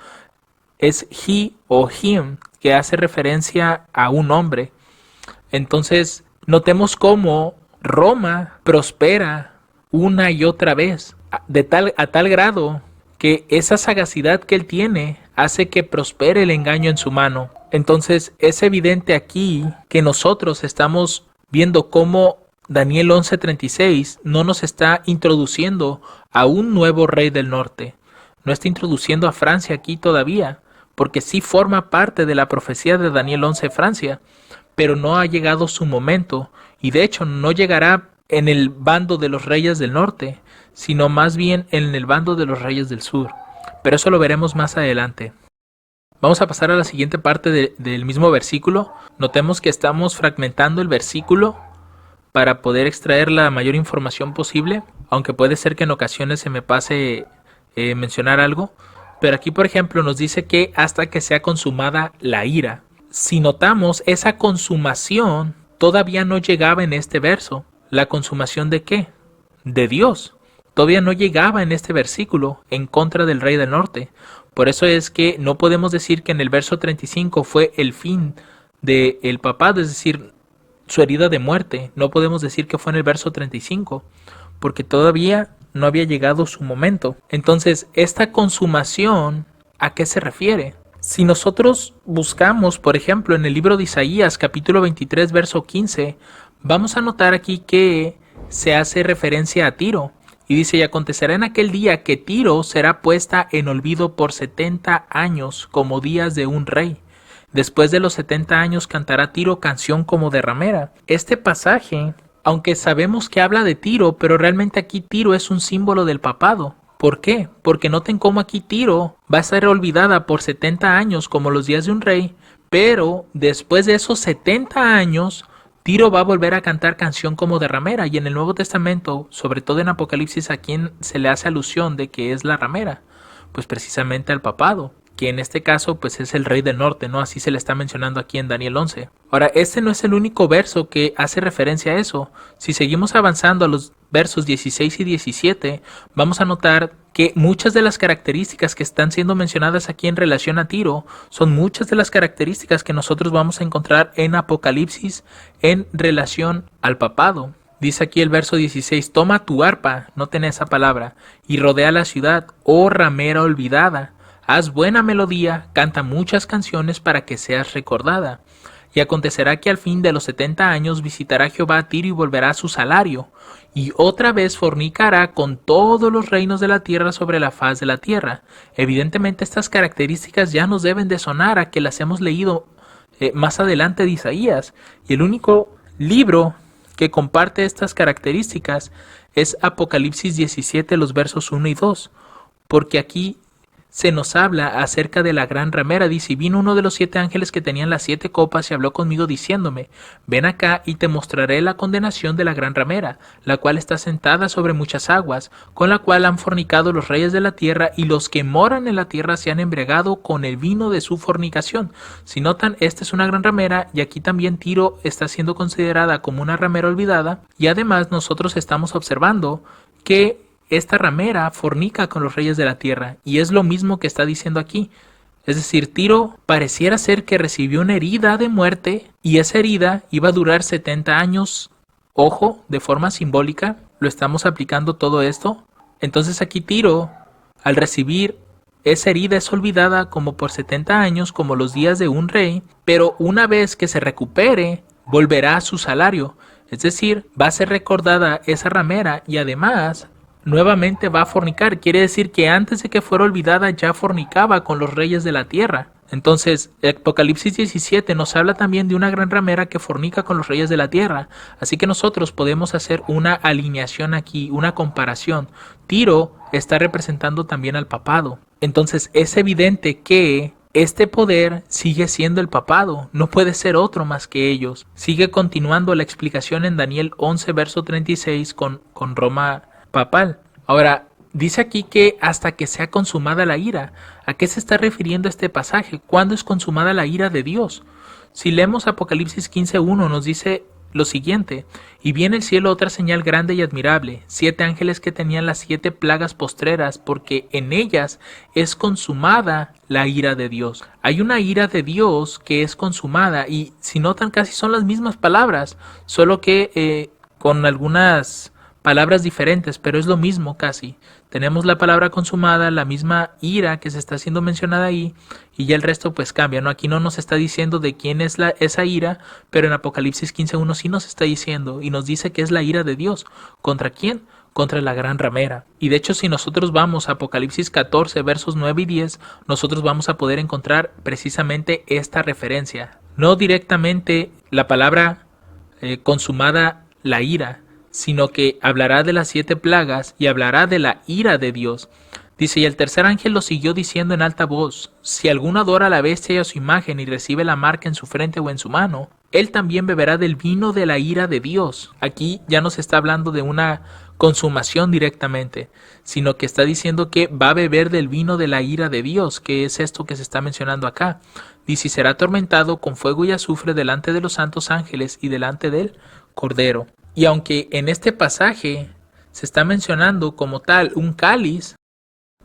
es he o him, que hace referencia a un hombre. Entonces, notemos cómo Roma prospera una y otra vez, a tal grado que esa sagacidad que él tiene hace que prospere el engaño en su mano. Entonces es evidente aquí que nosotros estamos viendo cómo Daniel 11:36 no nos está introduciendo a un nuevo rey del norte. No está introduciendo a Francia aquí todavía, porque sí forma parte de la profecía de Daniel 11 Francia, pero no ha llegado su momento, y de hecho no llegará en el bando de los reyes del norte, sino más bien en el bando de los reyes del sur. Pero eso lo veremos más adelante. Vamos a pasar a la siguiente parte del mismo versículo. Notemos que estamos fragmentando el versículo para poder extraer la mayor información posible, aunque puede ser que en ocasiones se me pase mencionar algo. Pero aquí, por ejemplo, nos dice que hasta que sea consumada la ira. Si notamos, esa consumación todavía no llegaba en este verso. ¿La consumación de qué? De Dios. Todavía no llegaba en este versículo en contra del rey del norte. Por eso es que no podemos decir que en el verso 35 fue el fin del papado, es decir, su herida de muerte. No podemos decir que fue en el verso 35, porque todavía no había llegado su momento. Entonces, esta consumación, ¿a qué se refiere? Si nosotros buscamos, por ejemplo, en el libro de Isaías, capítulo 23, verso 15, vamos a notar aquí que se hace referencia a Tiro. Y dice: y acontecerá en aquel día que Tiro será puesta en olvido por 70 años, como días de un rey. Después de los 70 años cantará Tiro canción como de ramera. Este pasaje, aunque sabemos que habla de Tiro, pero realmente aquí Tiro es un símbolo del papado. ¿Por qué? Porque noten cómo aquí Tiro va a ser olvidada por 70 años, como los días de un rey, pero después de esos 70 años, Tiro va a volver a cantar canción como de ramera, y en el Nuevo Testamento, sobre todo en Apocalipsis, ¿a quién se le hace alusión de que es la ramera? Pues precisamente al papado, que en este caso pues es el rey del norte, ¿no? Así se le está mencionando aquí en Daniel 11. Ahora, este no es el único verso que hace referencia a eso. Si seguimos avanzando a los versos 16 y 17, vamos a notar que muchas de las características que están siendo mencionadas aquí en relación a Tiro son muchas de las características que nosotros vamos a encontrar en Apocalipsis en relación al papado. Dice aquí el verso 16: toma tu arpa, noten esa palabra, y rodea la ciudad, oh ramera olvidada. Haz buena melodía, canta muchas canciones para que seas recordada. Y acontecerá que al fin de los 70 años visitará Jehová a Tiro y volverá a su salario, y otra vez fornicará con todos los reinos de la tierra sobre la faz de la tierra. Evidentemente estas características ya nos deben de sonar a que las hemos leído más adelante de Isaías, y el único libro que comparte estas características es Apocalipsis 17, los versos 1 y 2, porque aquí se nos habla acerca de la gran ramera. Dice: vino uno de los 7 ángeles que tenían las 7 copas y habló conmigo diciéndome: ven acá y te mostraré la condenación de la gran ramera, la cual está sentada sobre muchas aguas, con la cual han fornicado los reyes de la tierra, y los que moran en la tierra se han embriagado con el vino de su fornicación. Si notan, esta es una gran ramera, y aquí también Tiro está siendo considerada como una ramera olvidada, y además nosotros estamos observando que esta ramera fornica con los reyes de la tierra, y es lo mismo que está diciendo aquí. Es decir, Tiro pareciera ser que recibió una herida de muerte, y esa herida iba a durar 70 años. Ojo, de forma simbólica, lo estamos aplicando todo esto. Entonces aquí Tiro, al recibir esa herida, es olvidada como por 70 años, como los días de un rey, pero una vez que se recupere, volverá a su salario. Es decir, va a ser recordada esa ramera, y además nuevamente va a fornicar. Quiere decir que antes de que fuera olvidada ya fornicaba con los reyes de la tierra. Entonces, Apocalipsis 17 nos habla también de una gran ramera que fornica con los reyes de la tierra. Así que nosotros podemos hacer una alineación aquí, una comparación. Tiro está representando también al papado. Entonces, es evidente que este poder sigue siendo el papado, no puede ser otro más que ellos. Sigue continuando la explicación en Daniel 11, verso 36 con Roma papal. Ahora, dice aquí que hasta que sea consumada la ira. ¿A qué se está refiriendo este pasaje? ¿Cuándo es consumada la ira de Dios? Si leemos Apocalipsis 15:1 nos dice lo siguiente: y vi en el cielo otra señal grande y admirable, 7 ángeles que tenían las 7 plagas postreras, porque en ellas es consumada la ira de Dios. Hay una ira de Dios que es consumada, y si notan casi son las mismas palabras, solo que con algunas palabras diferentes, pero es lo mismo casi. Tenemos la palabra consumada, la misma ira que se está siendo mencionada ahí, y ya el resto pues cambia, ¿no? Aquí no nos está diciendo de quién es esa ira, pero en Apocalipsis 15:1 sí nos está diciendo, y nos dice que es la ira de Dios. ¿Contra quién? Contra la gran ramera. Y de hecho, si nosotros vamos a Apocalipsis 14, versos 9 y 10, nosotros vamos a poder encontrar precisamente esta referencia. No directamente la palabra consumada, la ira, sino que hablará de las 7 plagas y hablará de la ira de Dios. Dice: y el tercer ángel lo siguió diciendo en alta voz: si alguno adora a la bestia y a su imagen y recibe la marca en su frente o en su mano, él también beberá del vino de la ira de Dios. Aquí ya no se está hablando de una consumación directamente, sino que está diciendo que va a beber del vino de la ira de Dios, que es esto que se está mencionando acá. Dice: y será atormentado con fuego y azufre delante de los santos ángeles y delante del Cordero. Y aunque en este pasaje se está mencionando como tal un cáliz,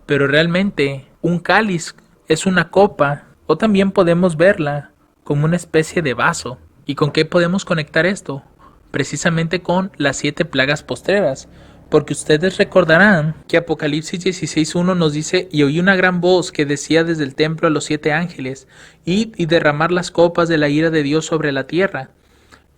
pero realmente un cáliz es una copa, o también podemos verla como una especie de vaso. ¿Y con qué podemos conectar esto? Precisamente con las 7 plagas postreras, porque ustedes recordarán que Apocalipsis 16:1 nos dice: y oí una gran voz que decía desde el templo a los 7 ángeles: id y derramar las copas de la ira de Dios sobre la tierra.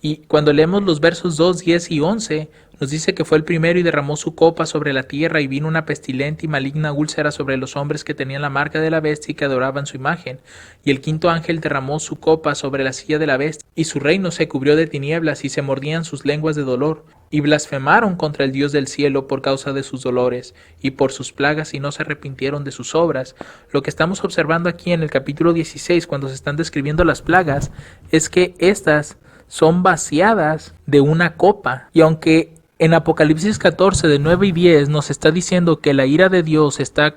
Y cuando leemos los versos 2, 10 y 11, nos dice que fue el primero y derramó su copa sobre la tierra, y vino una pestilente y maligna úlcera sobre los hombres que tenían la marca de la bestia y que adoraban su imagen. Y el quinto ángel derramó su copa sobre la silla de la bestia, y su reino se cubrió de tinieblas, y se mordían sus lenguas de dolor, y blasfemaron contra el Dios del cielo por causa de sus dolores, y por sus plagas, y no se arrepintieron de sus obras. Lo que estamos observando aquí en el capítulo 16, cuando se están describiendo las plagas, es que estas son vaciadas de una copa. Y aunque en Apocalipsis 14 de 9 y 10 nos está diciendo que la ira de Dios está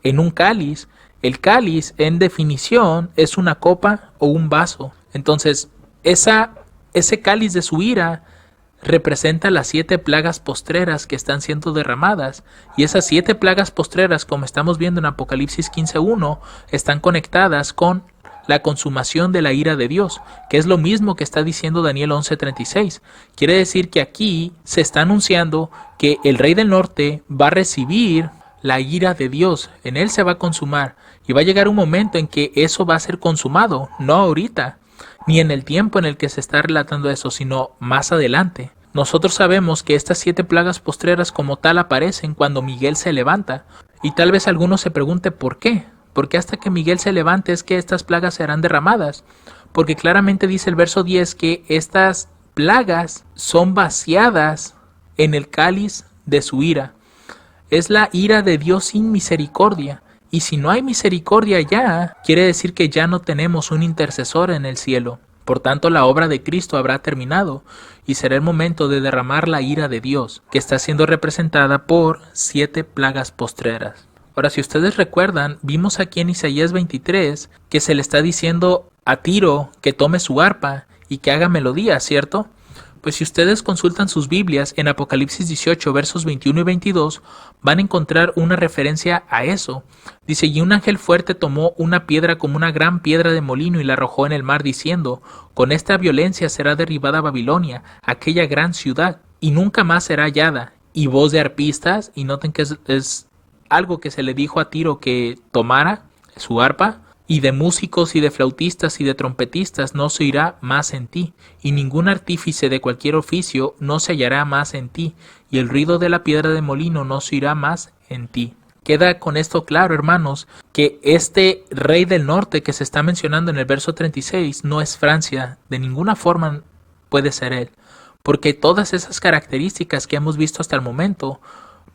en un cáliz, el cáliz en definición es una copa o un vaso. Entonces ese cáliz de su ira representa las 7 plagas postreras que están siendo derramadas, y esas 7 plagas postreras, como estamos viendo en Apocalipsis 15:1, están conectadas con la consumación de la ira de Dios, que es lo mismo que está diciendo Daniel 11:36. Quiere decir que aquí se está anunciando que el rey del norte va a recibir la ira de Dios, en él se va a consumar, y va a llegar un momento en que eso va a ser consumado, no ahorita, ni en el tiempo en el que se está relatando eso, sino más adelante. Nosotros sabemos que estas 7 plagas postreras como tal aparecen cuando Miguel se levanta, y tal vez alguno se pregunte ¿por qué? Porque hasta que Miguel se levante es que estas plagas serán derramadas, porque claramente dice el verso 10 que estas plagas son vaciadas en el cáliz de su ira. Es la ira de Dios sin misericordia, Y si no hay misericordia ya, quiere decir que ya no tenemos un intercesor en el cielo. Por tanto, la obra de Cristo habrá terminado y será el momento de derramar la ira de Dios, que está siendo representada por 7 plagas postreras. Ahora, si ustedes recuerdan, vimos aquí en Isaías 23 que se le está diciendo a Tiro que tome su arpa y que haga melodía, ¿cierto? Pues si ustedes consultan sus Biblias en Apocalipsis 18 versos 21 y 22 van a encontrar una referencia a eso. Dice, y un ángel fuerte tomó una piedra como una gran piedra de molino y la arrojó en el mar diciendo, con esta violencia será derribada Babilonia, aquella gran ciudad, y nunca más será hallada. Y voz de arpistas, y noten que es algo que se le dijo a Tiro que tomara su arpa, y de músicos y de flautistas y de trompetistas no se oirá más en ti, y ningún artífice de cualquier oficio no se hallará más en ti, y el ruido de la piedra de molino no se oirá más en ti. Queda con esto claro, hermanos, que este rey del norte que se está mencionando en el verso 36 no es Francia, de ninguna forma puede ser él, porque todas esas características que hemos visto hasta el momento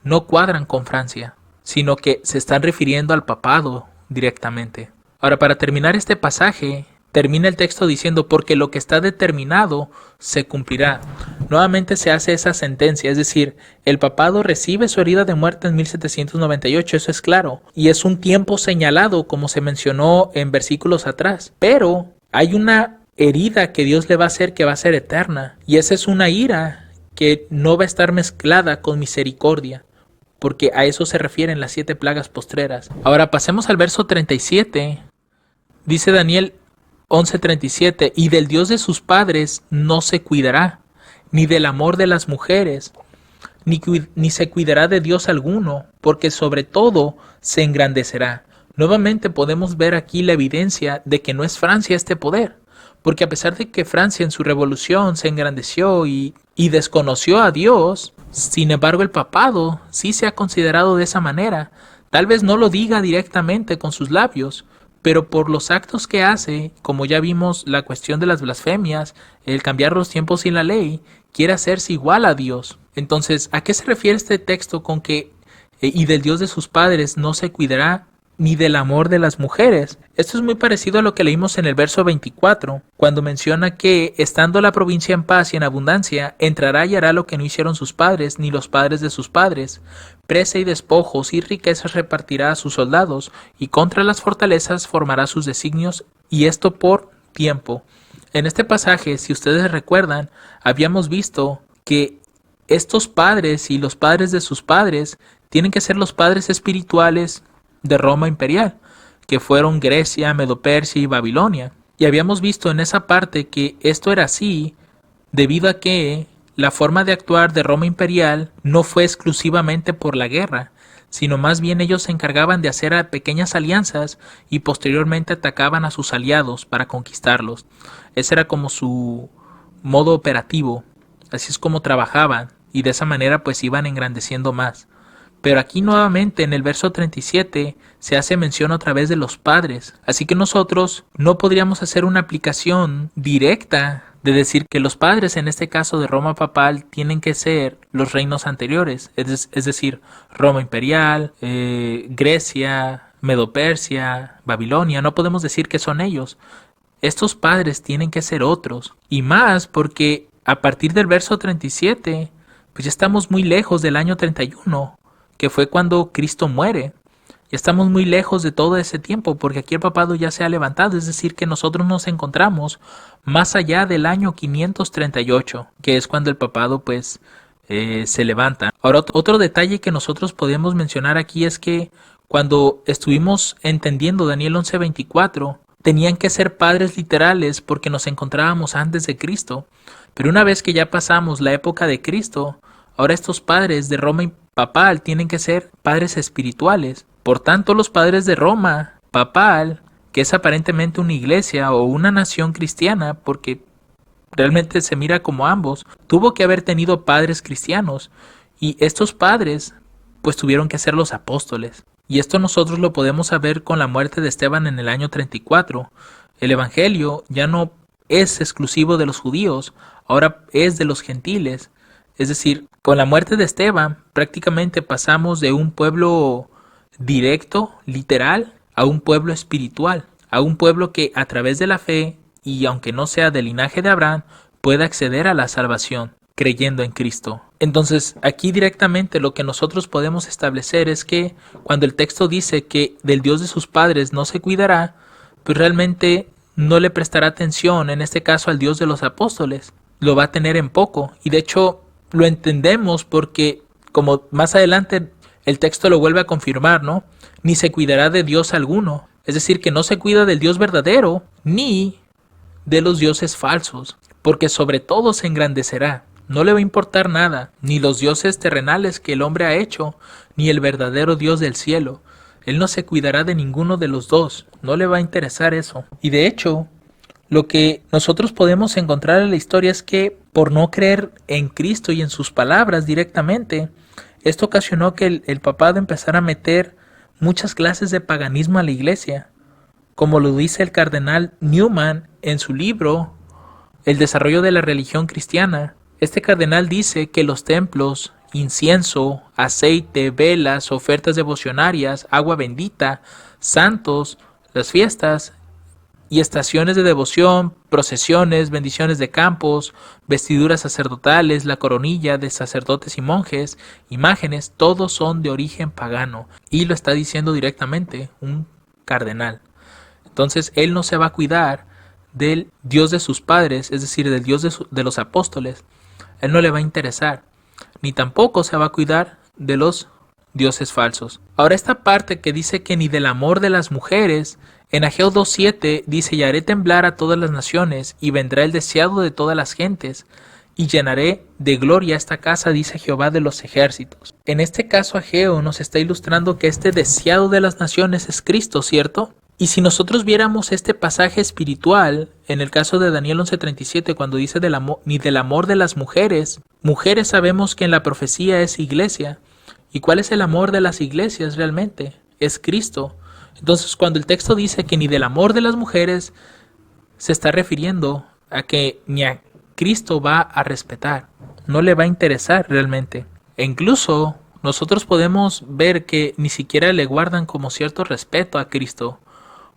no cuadran con Francia, sino que se están refiriendo al papado directamente. Ahora, para terminar este pasaje, termina el texto diciendo, porque lo que está determinado se cumplirá. Nuevamente se hace esa sentencia, es decir, el papado recibe su herida de muerte en 1798, eso es claro, y es un tiempo señalado, como se mencionó en versículos atrás, pero hay una herida que Dios le va a hacer que va a ser eterna, y esa es una ira que no va a estar mezclada con misericordia, porque a eso se refieren las 7 plagas postreras. Ahora pasemos al verso 37. Dice Daniel 11:37, y del Dios de sus padres no se cuidará, ni del amor de las mujeres, ni se cuidará de Dios alguno, porque sobre todo se engrandecerá. Nuevamente podemos ver aquí la evidencia de que no es Francia este poder, porque a pesar de que Francia en su revolución se engrandeció y desconoció a Dios, sin embargo el papado sí se ha considerado de esa manera. Tal vez no lo diga directamente con sus labios, pero por los actos que hace, como ya vimos la cuestión de las blasfemias, el cambiar los tiempos y la ley, quiere hacerse igual a Dios. Entonces, ¿a qué se refiere este texto con que y del Dios de sus padres no se cuidará, ni del amor de las mujeres? Esto es muy parecido a lo que leímos en el verso 24, cuando menciona que, estando la provincia en paz y en abundancia, entrará y hará lo que no hicieron sus padres, ni los padres de sus padres. Presa y despojos y riquezas repartirá a sus soldados, y contra las fortalezas formará sus designios, y esto por tiempo. En este pasaje, si ustedes recuerdan, habíamos visto que estos padres y los padres de sus padres tienen que ser los padres espirituales de Roma imperial, que fueron Grecia, Medo-Persia y Babilonia. Y habíamos visto en esa parte que esto era así debido a que la forma de actuar de Roma imperial no fue exclusivamente por la guerra, sino más bien ellos se encargaban de hacer pequeñas alianzas y posteriormente atacaban a sus aliados para conquistarlos. Ese era como su modo operativo, así es como trabajaban, y de esa manera pues iban engrandeciendo más. Pero aquí nuevamente en el verso 37 se hace mención otra vez de los padres, así que nosotros no podríamos hacer una aplicación directa de decir que los padres en este caso de Roma papal tienen que ser los reinos anteriores, es decir, Roma imperial, Grecia, Medo-Persia, Babilonia. No podemos decir que son ellos. Estos padres tienen que ser otros, y más porque a partir del verso 37 pues ya estamos muy lejos del año 31, que fue cuando Cristo muere. Ya estamos muy lejos de todo ese tiempo, porque aquí el papado ya se ha levantado, es decir, que nosotros nos encontramos más allá del año 538, que es cuando el papado pues se levanta. Ahora, otro detalle que nosotros podemos mencionar aquí es que cuando estuvimos entendiendo Daniel 11:24, tenían que ser padres literales porque nos encontrábamos antes de Cristo, pero una vez que ya pasamos la época de Cristo, ahora estos padres de Roma papal tienen que ser padres espirituales. Por tanto, los padres de Roma papal, que es aparentemente una iglesia o una nación cristiana, porque realmente se mira como ambos, tuvo que haber tenido padres cristianos, y estos padres pues tuvieron que ser los apóstoles. Y esto nosotros lo podemos saber con la muerte de Esteban en el año 34. El evangelio ya no es exclusivo de los judíos, ahora es de los gentiles. Es decir, con la muerte de Esteban prácticamente pasamos de un pueblo directo, literal, a un pueblo espiritual, a un pueblo que a través de la fe, y aunque no sea del linaje de Abraham, pueda acceder a la salvación creyendo en Cristo. Entonces, aquí directamente lo que nosotros podemos establecer es que cuando el texto dice que del Dios de sus padres no se cuidará, pues realmente no le prestará atención, en este caso al Dios de los apóstoles. Lo va a tener en poco. Y de hecho lo entendemos porque, como más adelante el texto lo vuelve a confirmar, ¿no? Ni se cuidará de Dios alguno. Es decir, que no se cuida del Dios verdadero, ni de los dioses falsos, porque sobre todo se engrandecerá. No le va a importar nada, ni los dioses terrenales que el hombre ha hecho, ni el verdadero Dios del cielo. Él no se cuidará de ninguno de los dos, no le va a interesar eso. Y de hecho, lo que nosotros podemos encontrar en la historia es que por no creer en Cristo y en sus palabras directamente, esto ocasionó que el papado empezara a meter muchas clases de paganismo a la iglesia, como lo dice el cardenal Newman en su libro El desarrollo de la religión cristiana. Este cardenal dice que los templos, incienso, aceite, velas, ofertas devocionarias, agua bendita, santos, las fiestas y estaciones de devoción, procesiones, bendiciones de campos, vestiduras sacerdotales, la coronilla de sacerdotes y monjes, imágenes, todos son de origen pagano. Y lo está diciendo directamente un cardenal. Entonces él no se va a cuidar del Dios de sus padres, es decir, del Dios de los apóstoles. Él no le va a interesar, ni tampoco se va a cuidar de los dioses falsos. Ahora esta parte que dice que ni del amor de las mujeres, en Ageo 2:7 dice: y haré temblar a todas las naciones, y vendrá el deseado de todas las gentes, y llenaré de gloria esta casa, dice Jehová de los ejércitos. En este caso Ageo nos está ilustrando que este deseado de las naciones es Cristo, ¿cierto? Y si nosotros viéramos este pasaje espiritual, en el caso de Daniel 11:37, cuando dice ni del amor de las mujeres, mujeres sabemos que en la profecía es iglesia. ¿Y cuál es el amor de las iglesias realmente? Es Cristo. Entonces, cuando el texto dice que ni del amor de las mujeres, se está refiriendo a que ni a Cristo va a respetar, no le va a interesar realmente. E incluso nosotros podemos ver que ni siquiera le guardan como cierto respeto a Cristo,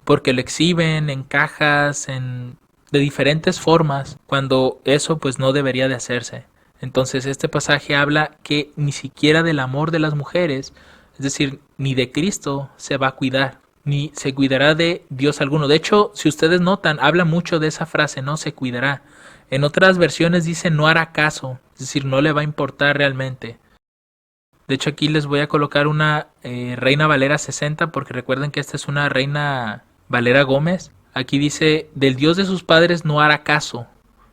porque lo exhiben en cajas, de diferentes formas, cuando eso pues no debería de hacerse. Entonces este pasaje habla que ni siquiera del amor de las mujeres, es decir, ni de Cristo se va a cuidar, ni se cuidará de Dios alguno. De hecho, si ustedes notan, habla mucho de esa frase, no se cuidará. En otras versiones dice no hará caso, es decir, no le va a importar realmente. De hecho, aquí les voy a colocar una Reina Valera 60, porque recuerden que esta es una Reina Valera Gómez. Aquí dice: del Dios de sus padres no hará caso,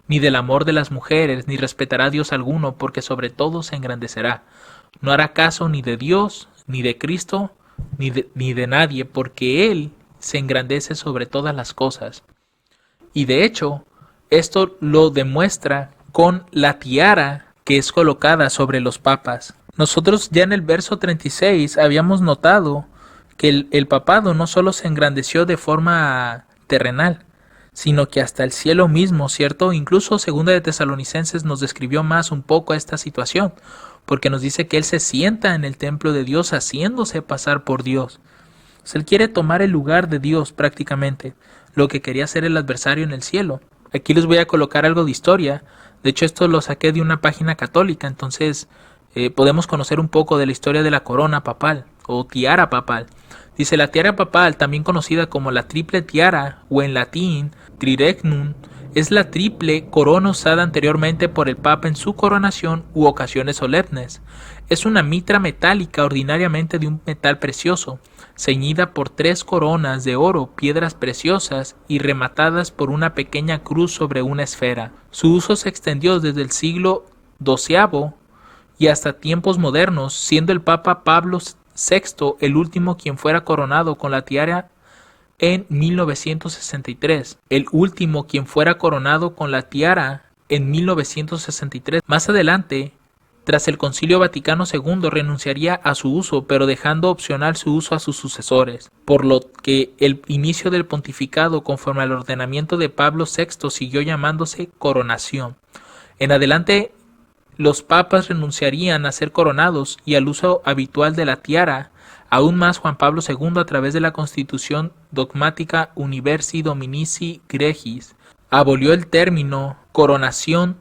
ni del amor de las mujeres, ni respetará a Dios alguno, porque sobre todo se engrandecerá. No hará caso ni de Dios, ni de Cristo, ni de nadie, porque Él se engrandece sobre todas las cosas. Y de hecho, esto lo demuestra con la tiara que es colocada sobre los papas. Nosotros ya en el verso 36 habíamos notado que el papado no solo se engrandeció de forma terrenal, sino que hasta el cielo mismo, ¿cierto? Incluso Segunda de Tesalonicenses nos describió más un poco esta situación, porque nos dice que él se sienta en el templo de Dios haciéndose pasar por Dios. Él quiere tomar el lugar de Dios prácticamente, lo que quería hacer el adversario en el cielo. Aquí les voy a colocar algo de historia. De hecho, esto lo saqué de una página católica, entonces podemos conocer un poco de la historia de la corona papal o tiara papal. Dice: la tiara papal, también conocida como la triple tiara o en latín triregnum, es la triple corona usada anteriormente por el Papa en su coronación u ocasiones solemnes. Es una mitra metálica, ordinariamente de un metal precioso, ceñida por 3 coronas de oro, piedras preciosas y rematadas por una pequeña cruz sobre una esfera. Su uso se extendió desde el siglo XII y hasta tiempos modernos, siendo el Papa Pablo VI el último quien fuera coronado con la tiara en 1963. El último quien fuera coronado con la tiara en 1963. Más adelante, tras el Concilio Vaticano II, renunciaría a su uso, pero dejando opcional su uso a sus sucesores, por lo que el inicio del pontificado conforme al ordenamiento de Pablo VI siguió llamándose coronación. En adelante, los papas renunciarían a ser coronados y al uso habitual de la tiara. Aún más, Juan Pablo II, a través de la Constitución Dogmática Universi Dominici Gregis, abolió el término coronación,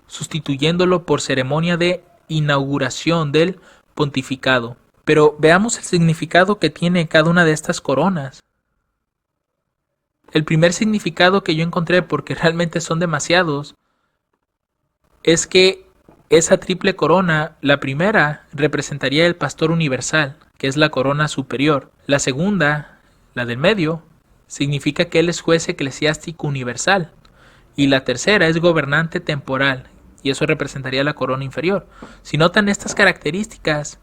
sustituyéndolo por ceremonia de inauguración del pontificado. Pero veamos el significado que tiene cada una de estas coronas. El primer significado que yo encontré, porque realmente son demasiados, es que esa triple corona, la primera, representaría el pastor universal, que es la corona superior. La segunda, la del medio, significa que él es juez eclesiástico universal. Y la tercera es gobernante temporal, y eso representaría la corona inferior. Si notan estas características,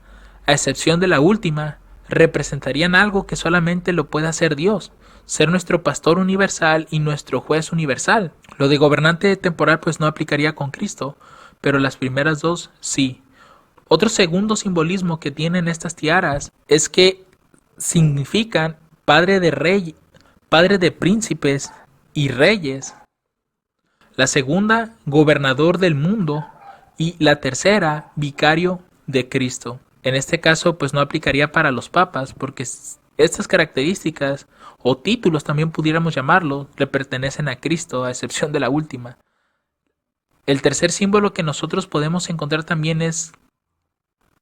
a excepción de la última, representarían algo que solamente lo puede hacer Dios, ser nuestro pastor universal y nuestro juez universal. Lo de gobernante temporal pues no aplicaría con Cristo, pero las primeras dos sí. Otro segundo simbolismo que tienen estas tiaras es que significan padre de príncipes y reyes. La segunda, gobernador del mundo, y la tercera, vicario de Cristo. En este caso, pues no aplicaría para los papas, porque estas características, o títulos también pudiéramos llamarlo, le pertenecen a Cristo, a excepción de la última. El tercer símbolo que nosotros podemos encontrar también es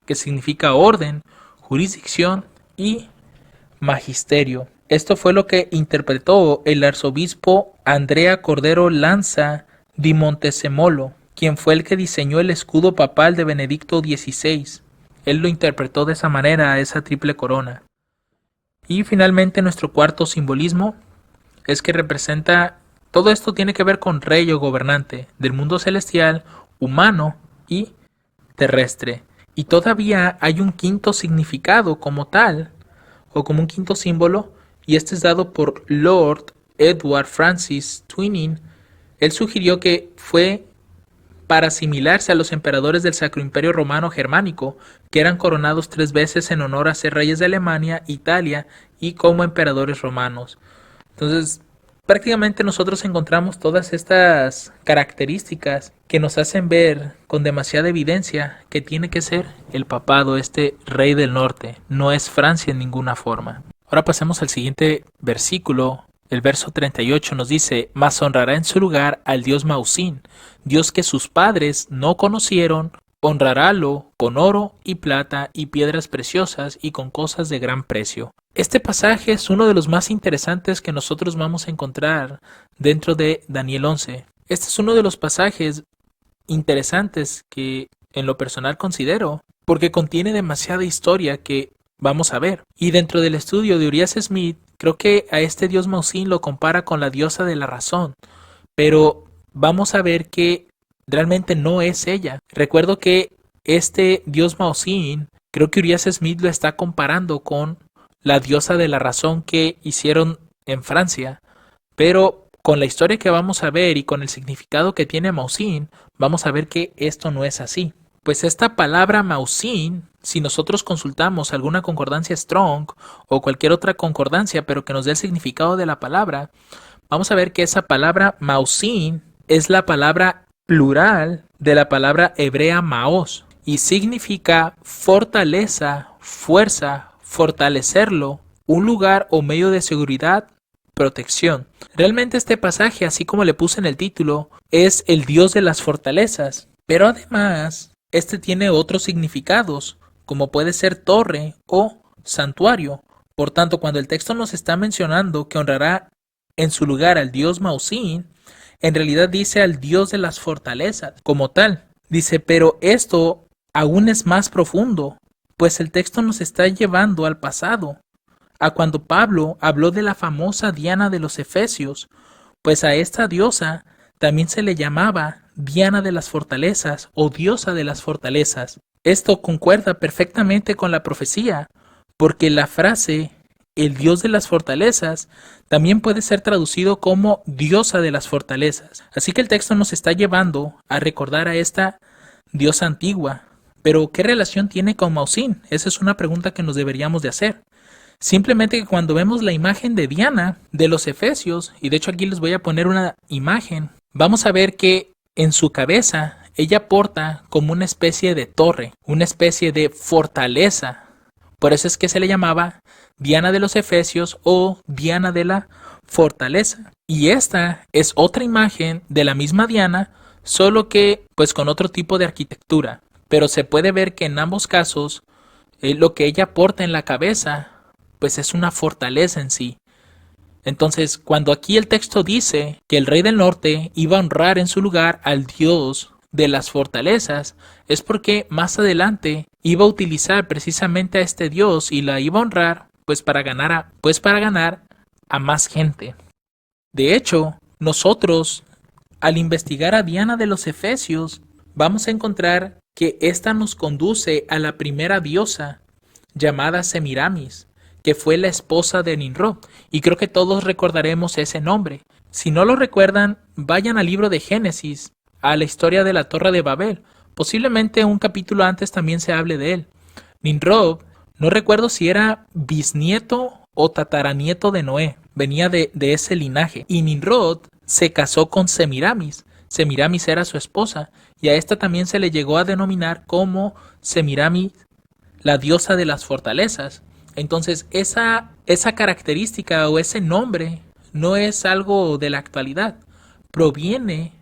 que significa orden, jurisdicción y magisterio. Esto fue lo que interpretó el arzobispo Andrea Cordero Lanza di Montezemolo, quien fue el que diseñó el escudo papal de Benedicto XVI. Él lo interpretó de esa manera a esa triple corona. Y finalmente nuestro cuarto simbolismo es que representa, todo esto tiene que ver con rey o gobernante del mundo celestial, humano y terrestre. Y todavía hay un quinto significado como tal, o como un quinto símbolo, y este es dado por Lord Edward Francis Twining. Él sugirió que fue para asimilarse a los emperadores del Sacro Imperio Romano Germánico, que eran coronados 3 veces en honor a ser reyes de Alemania, Italia y como emperadores romanos. Entonces, prácticamente nosotros encontramos todas estas características que nos hacen ver con demasiada evidencia que tiene que ser el papado, este rey del norte, no es Francia en ninguna forma. Ahora pasemos al siguiente versículo. El verso 38 nos dice: mas honrará en su lugar al dios Mausín, dios que sus padres no conocieron, honrarálo con oro y plata y piedras preciosas y con cosas de gran precio. Este pasaje es uno de los más interesantes que nosotros vamos a encontrar dentro de Daniel 11. Este es uno de los pasajes interesantes que en lo personal considero, porque contiene demasiada historia que vamos a ver. Y dentro del estudio de Urias Smith, creo que a este dios Mausín lo compara con la diosa de la razón, pero vamos a ver que realmente no es ella. Recuerdo que este dios Mausín, creo que Urias Smith lo está comparando con la diosa de la razón que hicieron en Francia, pero con la historia que vamos a ver y con el significado que tiene Mausín, vamos a ver que esto no es así. Pues esta palabra Mausín, si nosotros consultamos alguna concordancia Strong o cualquier otra concordancia, pero que nos dé el significado de la palabra, vamos a ver que esa palabra Mausín es la palabra plural de la palabra hebrea Maos y significa fortaleza, fuerza, fortalecerlo, un lugar o medio de seguridad, protección. Realmente este pasaje, así como le puse en el título, es el dios de las fortalezas, pero además este tiene otros significados, como puede ser torre o santuario. Por tanto, cuando el texto nos está mencionando que honrará en su lugar al dios Mausín, en realidad dice al dios de las fortalezas como tal. Dice, pero esto aún es más profundo, pues el texto nos está llevando al pasado, a cuando Pablo habló de la famosa Diana de los Efesios, pues a esta diosa también se le llamaba Diana de las fortalezas o diosa de las fortalezas. Esto concuerda perfectamente con la profecía, porque la frase el dios de las fortalezas también puede ser traducido como diosa de las fortalezas. Así que el texto nos está llevando a recordar a esta diosa antigua. Pero ¿qué relación tiene con Mausín? Esa es una pregunta que nos deberíamos de hacer. Simplemente que cuando vemos la imagen de Diana de los Efesios, y de hecho aquí les voy a poner una imagen, vamos a ver que en su cabeza ella porta como una especie de torre, una especie de fortaleza. Por eso es que se le llamaba Diana de los Efesios o Diana de la Fortaleza. Y esta es otra imagen de la misma Diana, solo que pues con otro tipo de arquitectura. Pero se puede ver que en ambos casos lo que ella porta en la cabeza pues es una fortaleza en sí. Entonces, cuando aquí el texto dice que el rey del norte iba a honrar en su lugar al dios de las fortalezas, es porque más adelante iba a utilizar precisamente a este dios y la iba a honrar pues para ganar a más gente. De hecho, nosotros al investigar a Diana de los Efesios, vamos a encontrar que ésta nos conduce a la primera diosa llamada Semiramis, que fue la esposa de Nimrod, y creo que todos recordaremos ese nombre. Si no lo recuerdan, vayan al libro de Génesis, a la historia de la Torre de Babel. Posiblemente un capítulo antes también se hable de él. Nimrod, no recuerdo si era bisnieto o tataranieto de Noé, venía de ese linaje, y Nimrod se casó con Semiramis. Semiramis era su esposa, y a esta también se le llegó a denominar como Semiramis, la diosa de las fortalezas. Entonces, esa característica o ese nombre no es algo de la actualidad. Proviene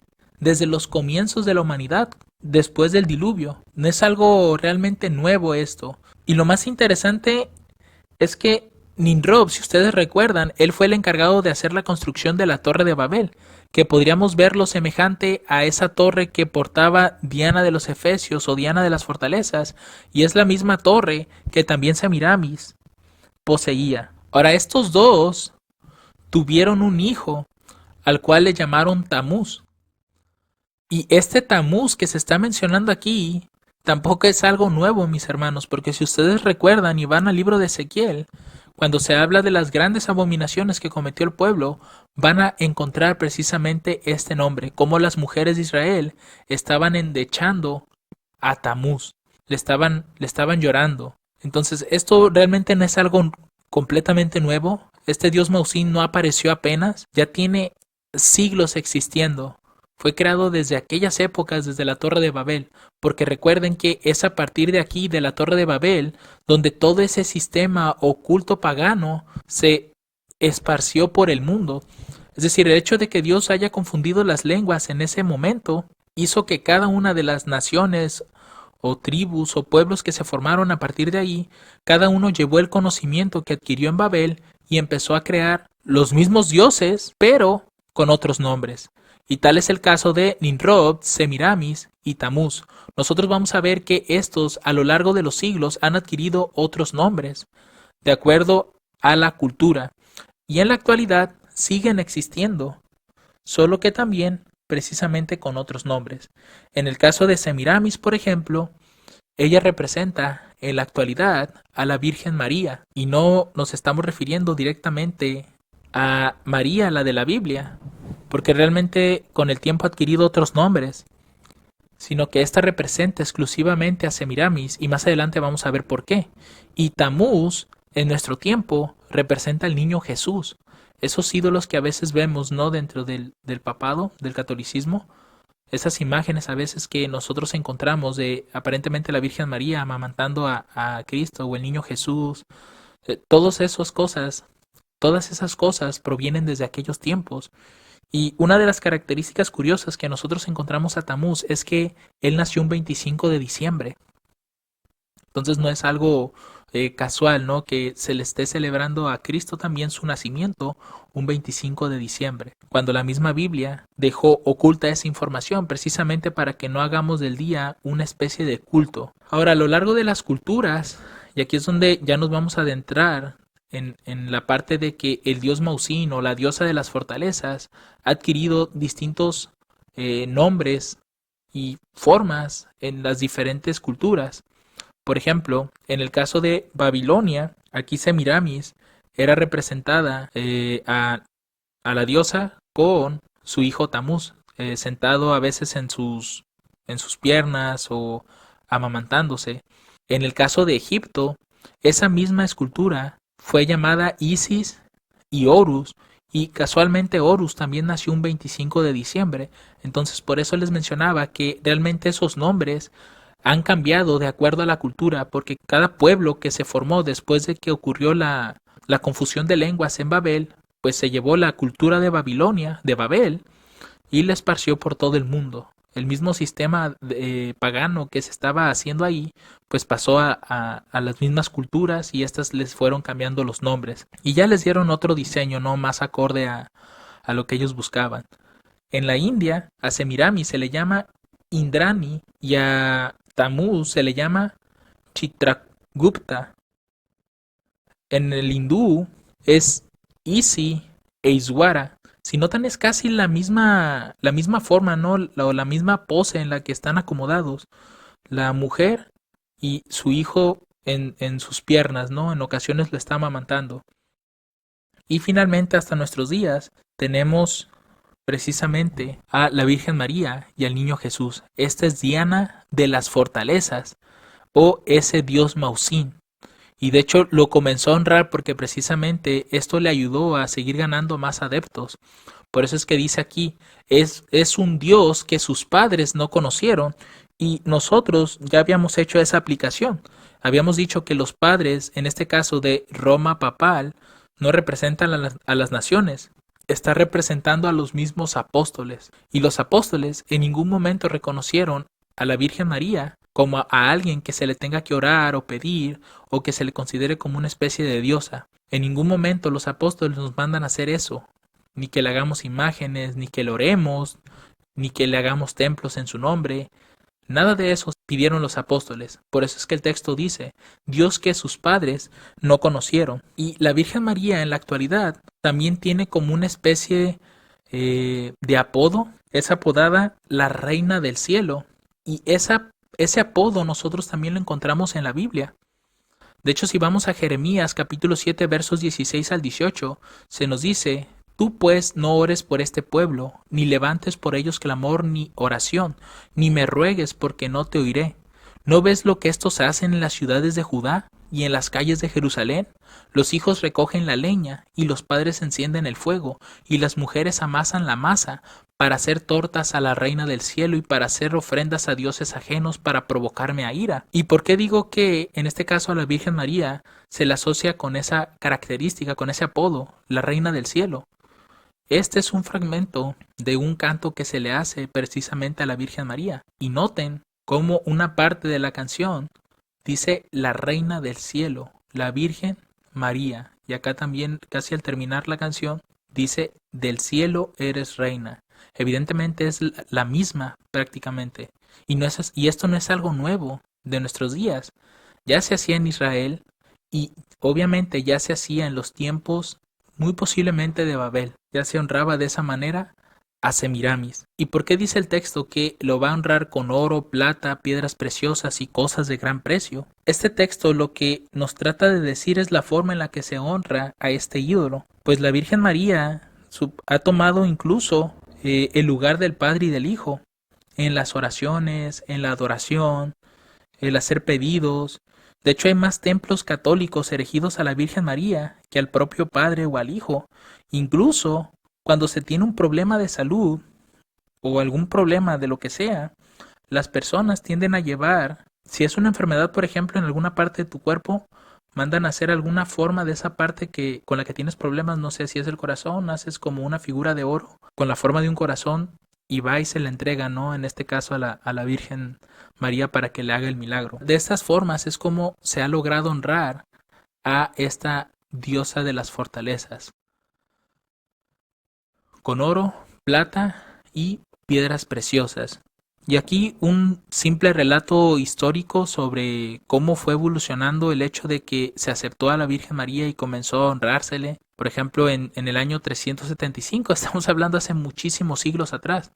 desde los comienzos de la humanidad, después del diluvio. No es algo realmente nuevo esto. Y lo más interesante es que Nimrod, si ustedes recuerdan, él fue el encargado de hacer la construcción de la Torre de Babel, que podríamos verlo semejante a esa torre que portaba Diana de los Efesios o Diana de las Fortalezas, y es la misma torre que también Semiramis poseía. Ahora, estos dos tuvieron un hijo, al cual le llamaron Tamuz. Y este Tamuz que se está mencionando aquí tampoco es algo nuevo, mis hermanos, porque si ustedes recuerdan y van al libro de Ezequiel, cuando se habla de las grandes abominaciones que cometió el pueblo, van a encontrar precisamente este nombre, como las mujeres de Israel estaban endechando a Tamuz, le estaban llorando. Entonces, esto realmente no es algo completamente nuevo. Este dios Mausín no apareció apenas, ya tiene siglos existiendo. Fue creado desde aquellas épocas, desde la Torre de Babel, porque recuerden que es a partir de aquí, de la Torre de Babel, donde todo ese sistema oculto pagano se esparció por el mundo. Es decir, el hecho de que Dios haya confundido las lenguas en ese momento hizo que cada una de las naciones o tribus o pueblos que se formaron a partir de ahí, cada uno llevó el conocimiento que adquirió en Babel y empezó a crear los mismos dioses, pero con otros nombres. Y tal es el caso de Nimrod, Semiramis y Tamuz. Nosotros vamos a ver que estos a lo largo de los siglos han adquirido otros nombres, de acuerdo a la cultura. Y en la actualidad siguen existiendo, solo que también precisamente con otros nombres. En el caso de Semiramis, por ejemplo, ella representa en la actualidad a la Virgen María, y no nos estamos refiriendo directamente a María, la de la Biblia, porque realmente con el tiempo ha adquirido otros nombres, sino que esta representa exclusivamente a Semiramis, y más adelante vamos a ver por qué. Y Tamuz, en nuestro tiempo, representa al niño Jesús. Esos ídolos que a veces vemos, ¿no?, dentro del papado, del catolicismo, esas imágenes a veces que nosotros encontramos de aparentemente la Virgen María amamantando a Cristo o el niño Jesús, todas esas cosas provienen desde aquellos tiempos. Y una de las características curiosas que nosotros encontramos a Tamuz es que él nació un 25 de diciembre. Entonces no es algo casual, ¿no?, que se le esté celebrando a Cristo también su nacimiento un 25 de diciembre, cuando la misma Biblia dejó oculta esa información precisamente para que no hagamos del día una especie de culto. Ahora, a lo largo de las culturas, y aquí es donde ya nos vamos a adentrar en la parte de que el dios Mausín o la diosa de las fortalezas ha adquirido distintos nombres y formas en las diferentes culturas. Por ejemplo, en el caso de Babilonia, aquí Semiramis era representada a la diosa con su hijo Tamuz, sentado a veces en sus piernas o amamantándose. En el caso de Egipto, esa misma escultura fue llamada Isis y Horus, Y casualmente Horus también nació un 25 de diciembre. Entonces por eso les mencionaba que realmente esos nombres han cambiado de acuerdo a la cultura, porque cada pueblo que se formó después de que ocurrió la confusión de lenguas en Babel, pues se llevó la cultura de Babilonia, de Babel, y la esparció por todo el mundo. El mismo sistema pagano que se estaba haciendo ahí, pues pasó a las mismas culturas y estas les fueron cambiando los nombres. Y ya les dieron otro diseño, ¿no? Más acorde a lo que ellos buscaban. En la India, a Semiramis se le llama Indrani y a Tammuz se le llama Chitragupta. En el hindú es Isi e Iswara. Si notan es casi la misma forma, ¿no? La misma pose en la que están acomodados. La mujer y su hijo en sus piernas, ¿no? En ocasiones lo está amamantando. Y finalmente hasta nuestros días tenemos precisamente a la Virgen María y al Niño Jesús. Esta es Diana de las fortalezas o ese dios Mausín. Y de hecho lo comenzó a honrar porque precisamente esto le ayudó a seguir ganando más adeptos. Por eso es que dice aquí, es un Dios que sus padres no conocieron y nosotros ya habíamos hecho esa aplicación. Habíamos dicho que los padres, en este caso de Roma papal, no representan a las naciones, está representando a los mismos apóstoles. Y los apóstoles en ningún momento reconocieron a la Virgen María como a alguien que se le tenga que orar o pedir o que se le considere como una especie de diosa. En ningún momento los apóstoles nos mandan a hacer eso, ni que le hagamos imágenes, ni que le oremos, ni que le hagamos templos en su nombre. Nada de eso pidieron los apóstoles. Por eso es que el texto dice, Dios que sus padres no conocieron. Y la Virgen María en la actualidad también tiene como una especie de apodo. Es apodada la Reina del Cielo. Y ese apodo nosotros también lo encontramos en la Biblia. De hecho, si vamos a Jeremías capítulo 7 versos 16 al 18, se nos dice, tú pues no ores por este pueblo, ni levantes por ellos clamor ni oración, ni me ruegues porque no te oiré. ¿No ves lo que estos hacen en las ciudades de Judá y en las calles de Jerusalén? Los hijos recogen la leña y los padres encienden el fuego y las mujeres amasan la masa para hacer tortas a la Reina del Cielo y para hacer ofrendas a dioses ajenos para provocarme a ira. ¿Y por qué digo que en este caso a la Virgen María se le asocia con esa característica, con ese apodo, la Reina del Cielo? Este es un fragmento de un canto que se le hace precisamente a la Virgen María. Y noten cómo una parte de la canción dice la Reina del Cielo, la Virgen María. Y acá también, casi al terminar la canción, dice del cielo eres reina. Evidentemente es la misma prácticamente. Y esto no es algo nuevo de nuestros días. Ya se hacía en Israel y obviamente ya se hacía en los tiempos muy posiblemente de Babel. Ya se honraba de esa manera a Semiramis. ¿Y por qué dice el texto que lo va a honrar con oro, plata, piedras preciosas y cosas de gran precio? Este texto lo que nos trata de decir es la forma en la que se honra a este ídolo. Pues la Virgen María ha tomado incluso el lugar del Padre y del Hijo en las oraciones, en la adoración, el hacer pedidos. De hecho, hay más templos católicos erigidos a la Virgen María que al propio Padre o al Hijo. Incluso cuando se tiene un problema de salud o algún problema de lo que sea, las personas tienden a llevar, si es una enfermedad, por ejemplo, en alguna parte de tu cuerpo, mandan a hacer alguna forma de esa parte con la que tienes problemas, no sé si es el corazón, haces como una figura de oro con la forma de un corazón y va y se la entrega, ¿no? En este caso a la Virgen María para que le haga el milagro. De estas formas es como se ha logrado honrar a esta diosa de las fortalezas. Con oro, plata y piedras preciosas. Y aquí un simple relato histórico sobre cómo fue evolucionando el hecho de que se aceptó a la Virgen María y comenzó a honrársele. Por ejemplo, en el año 375, estamos hablando hace muchísimos siglos atrás,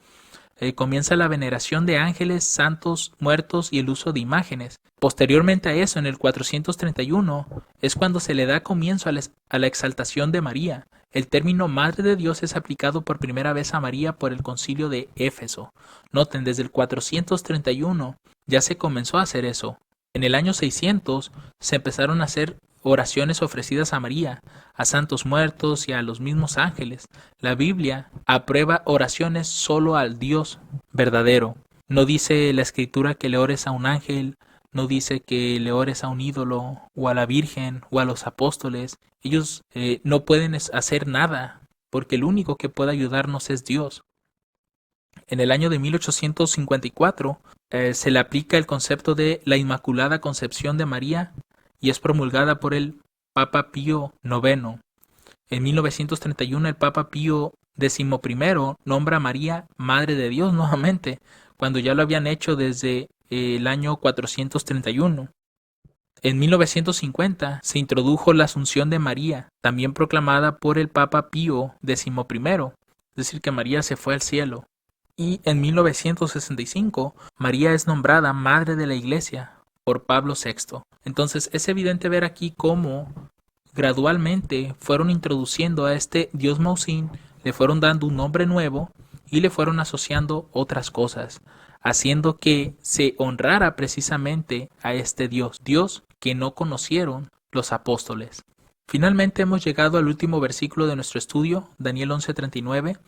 comienza la veneración de ángeles, santos, muertos y el uso de imágenes. Posteriormente a eso, en el 431, es cuando se le da comienzo a la exaltación de María. El término Madre de Dios es aplicado por primera vez a María por el Concilio de Éfeso. Noten, desde el 431 ya se comenzó a hacer eso. En el año 600 se empezaron a hacer oraciones ofrecidas a María, a santos muertos y a los mismos ángeles. La Biblia aprueba oraciones solo al Dios verdadero. No dice la Escritura que le ores a un ángel, no dice que le ores a un ídolo o a la Virgen o a los apóstoles. Ellos no pueden hacer nada porque el único que puede ayudarnos es Dios. En el año de 1854 se le aplica el concepto de la Inmaculada Concepción de María y es promulgada por el Papa Pío IX. En 1931 el Papa Pío XI nombra a María Madre de Dios nuevamente, cuando ya lo habían hecho desde el año 431. En 1950 se introdujo la Asunción de María, también proclamada por el Papa Pío XI, es decir, que María se fue al cielo. Y en 1965 María es nombrada Madre de la Iglesia por Pablo VI. Entonces es evidente ver aquí cómo gradualmente fueron introduciendo a este Dios Mausin, le fueron dando un nombre nuevo y le fueron asociando otras cosas, haciendo que se honrara precisamente a este Dios, Dios que no conocieron los apóstoles. Finalmente hemos llegado al último versículo de nuestro estudio, Daniel 11:39.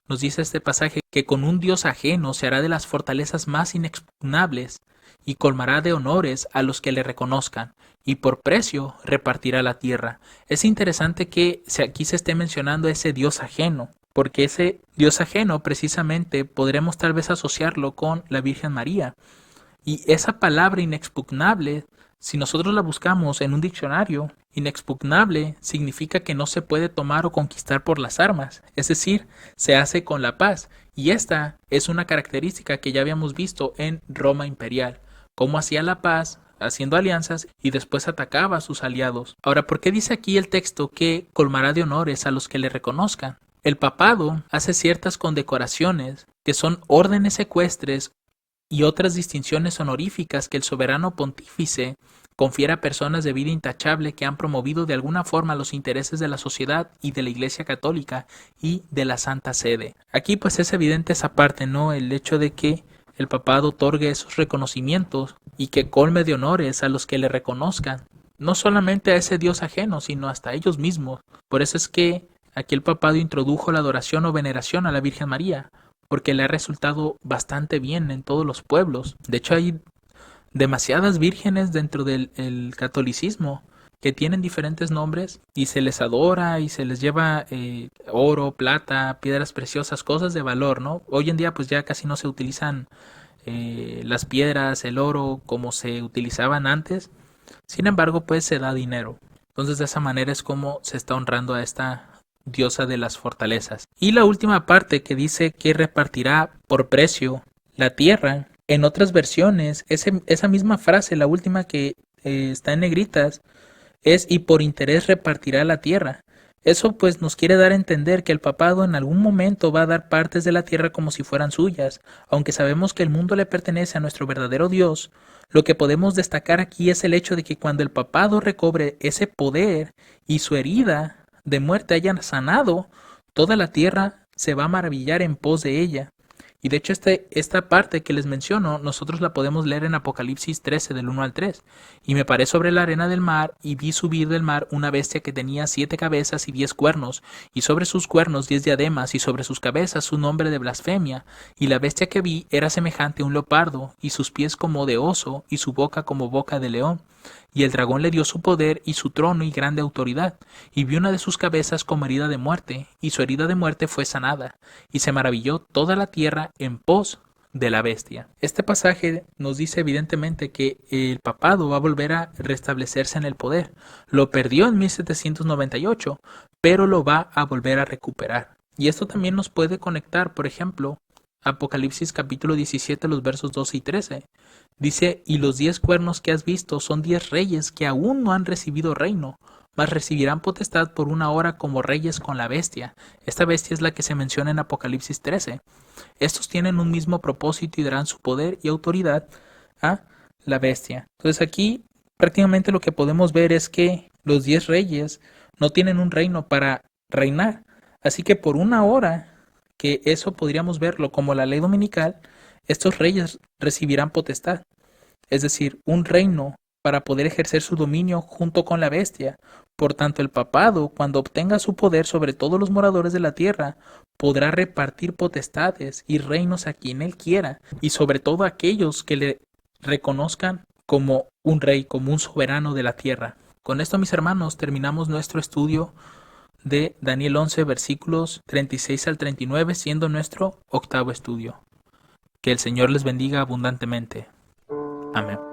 Nos dice este pasaje que con un Dios ajeno se hará de las fortalezas más inexpugnables y colmará de honores a los que le reconozcan, y por precio repartirá la tierra. Es interesante que aquí se esté mencionando ese Dios ajeno, porque ese Dios ajeno precisamente podremos tal vez asociarlo con la Virgen María. Y esa palabra inexpugnable, si nosotros la buscamos en un diccionario, inexpugnable significa que no se puede tomar o conquistar por las armas, es decir, se hace con la paz. Y esta es una característica que ya habíamos visto en Roma imperial, cómo hacía la paz, haciendo alianzas y después atacaba a sus aliados. Ahora, ¿por qué dice aquí el texto que colmará de honores a los que le reconozcan? El papado hace ciertas condecoraciones que son órdenes ecuestres y otras distinciones honoríficas que el soberano pontífice confiere a personas de vida intachable que han promovido de alguna forma los intereses de la sociedad y de la Iglesia Católica y de la Santa Sede. Aquí pues es evidente esa parte, ¿no? El hecho de que el papado otorgue esos reconocimientos y que colme de honores a los que le reconozcan, no solamente a ese Dios ajeno, sino hasta ellos mismos. Por eso es que aquí el papado introdujo la adoración o veneración a la Virgen María, porque le ha resultado bastante bien en todos los pueblos. De hecho, hay demasiadas vírgenes dentro del catolicismo que tienen diferentes nombres y se les adora y se les lleva oro, plata, piedras preciosas, cosas de valor, ¿no? Hoy en día pues ya casi no se utilizan las piedras, el oro como se utilizaban antes. Sin embargo, pues se da dinero. Entonces de esa manera es como se está honrando a esta diosa de las fortalezas. Y la última parte que dice que repartirá por precio la tierra. En otras versiones, esa misma frase, la última que está en negritas, es y por interés repartirá la tierra. Eso pues nos quiere dar a entender que el papado en algún momento va a dar partes de la tierra como si fueran suyas. Aunque sabemos que el mundo le pertenece a nuestro verdadero Dios, lo que podemos destacar aquí es el hecho de que cuando el papado recobre ese poder y su herida de muerte hayan sanado, toda la tierra se va a maravillar en pos de ella. Y de hecho esta parte que les menciono, nosotros la podemos leer en Apocalipsis 13 del 1 al 3. Y me paré sobre la arena del mar y vi subir del mar una bestia que tenía 7 cabezas y 10 cuernos, y sobre sus cuernos 10 diademas, y sobre sus cabezas su nombre de blasfemia. Y la bestia que vi era semejante a un leopardo, y sus pies como de oso, y su boca como boca de león. Y el dragón le dio su poder y su trono y grande autoridad, y vio una de sus cabezas como herida de muerte, y su herida de muerte fue sanada, y se maravilló toda la tierra en pos de la bestia. Este pasaje nos dice evidentemente que el papado va a volver a restablecerse en el poder. Lo perdió en 1798, pero lo va a volver a recuperar. Y esto también nos puede conectar, por ejemplo, Apocalipsis capítulo 17, los versos 12 y 13. Dice, y los 10 cuernos que has visto son 10 reyes que aún no han recibido reino, mas recibirán potestad por una hora como reyes con la bestia. Esta bestia es la que se menciona en Apocalipsis 13. Estos tienen un mismo propósito y darán su poder y autoridad a la bestia. Entonces aquí prácticamente lo que podemos ver es que los 10 reyes no tienen un reino para reinar. Así que por una hora, que eso podríamos verlo como la ley dominical, estos reyes recibirán potestad, es decir, un reino para poder ejercer su dominio junto con la bestia. Por tanto, el papado, cuando obtenga su poder sobre todos los moradores de la tierra, podrá repartir potestades y reinos a quien él quiera, y sobre todo a aquellos que le reconozcan como un rey, como un soberano de la tierra. Con esto, mis hermanos, terminamos nuestro estudio de Daniel 11, versículos 36 al 39, siendo nuestro octavo estudio. Que el Señor les bendiga abundantemente. Amén.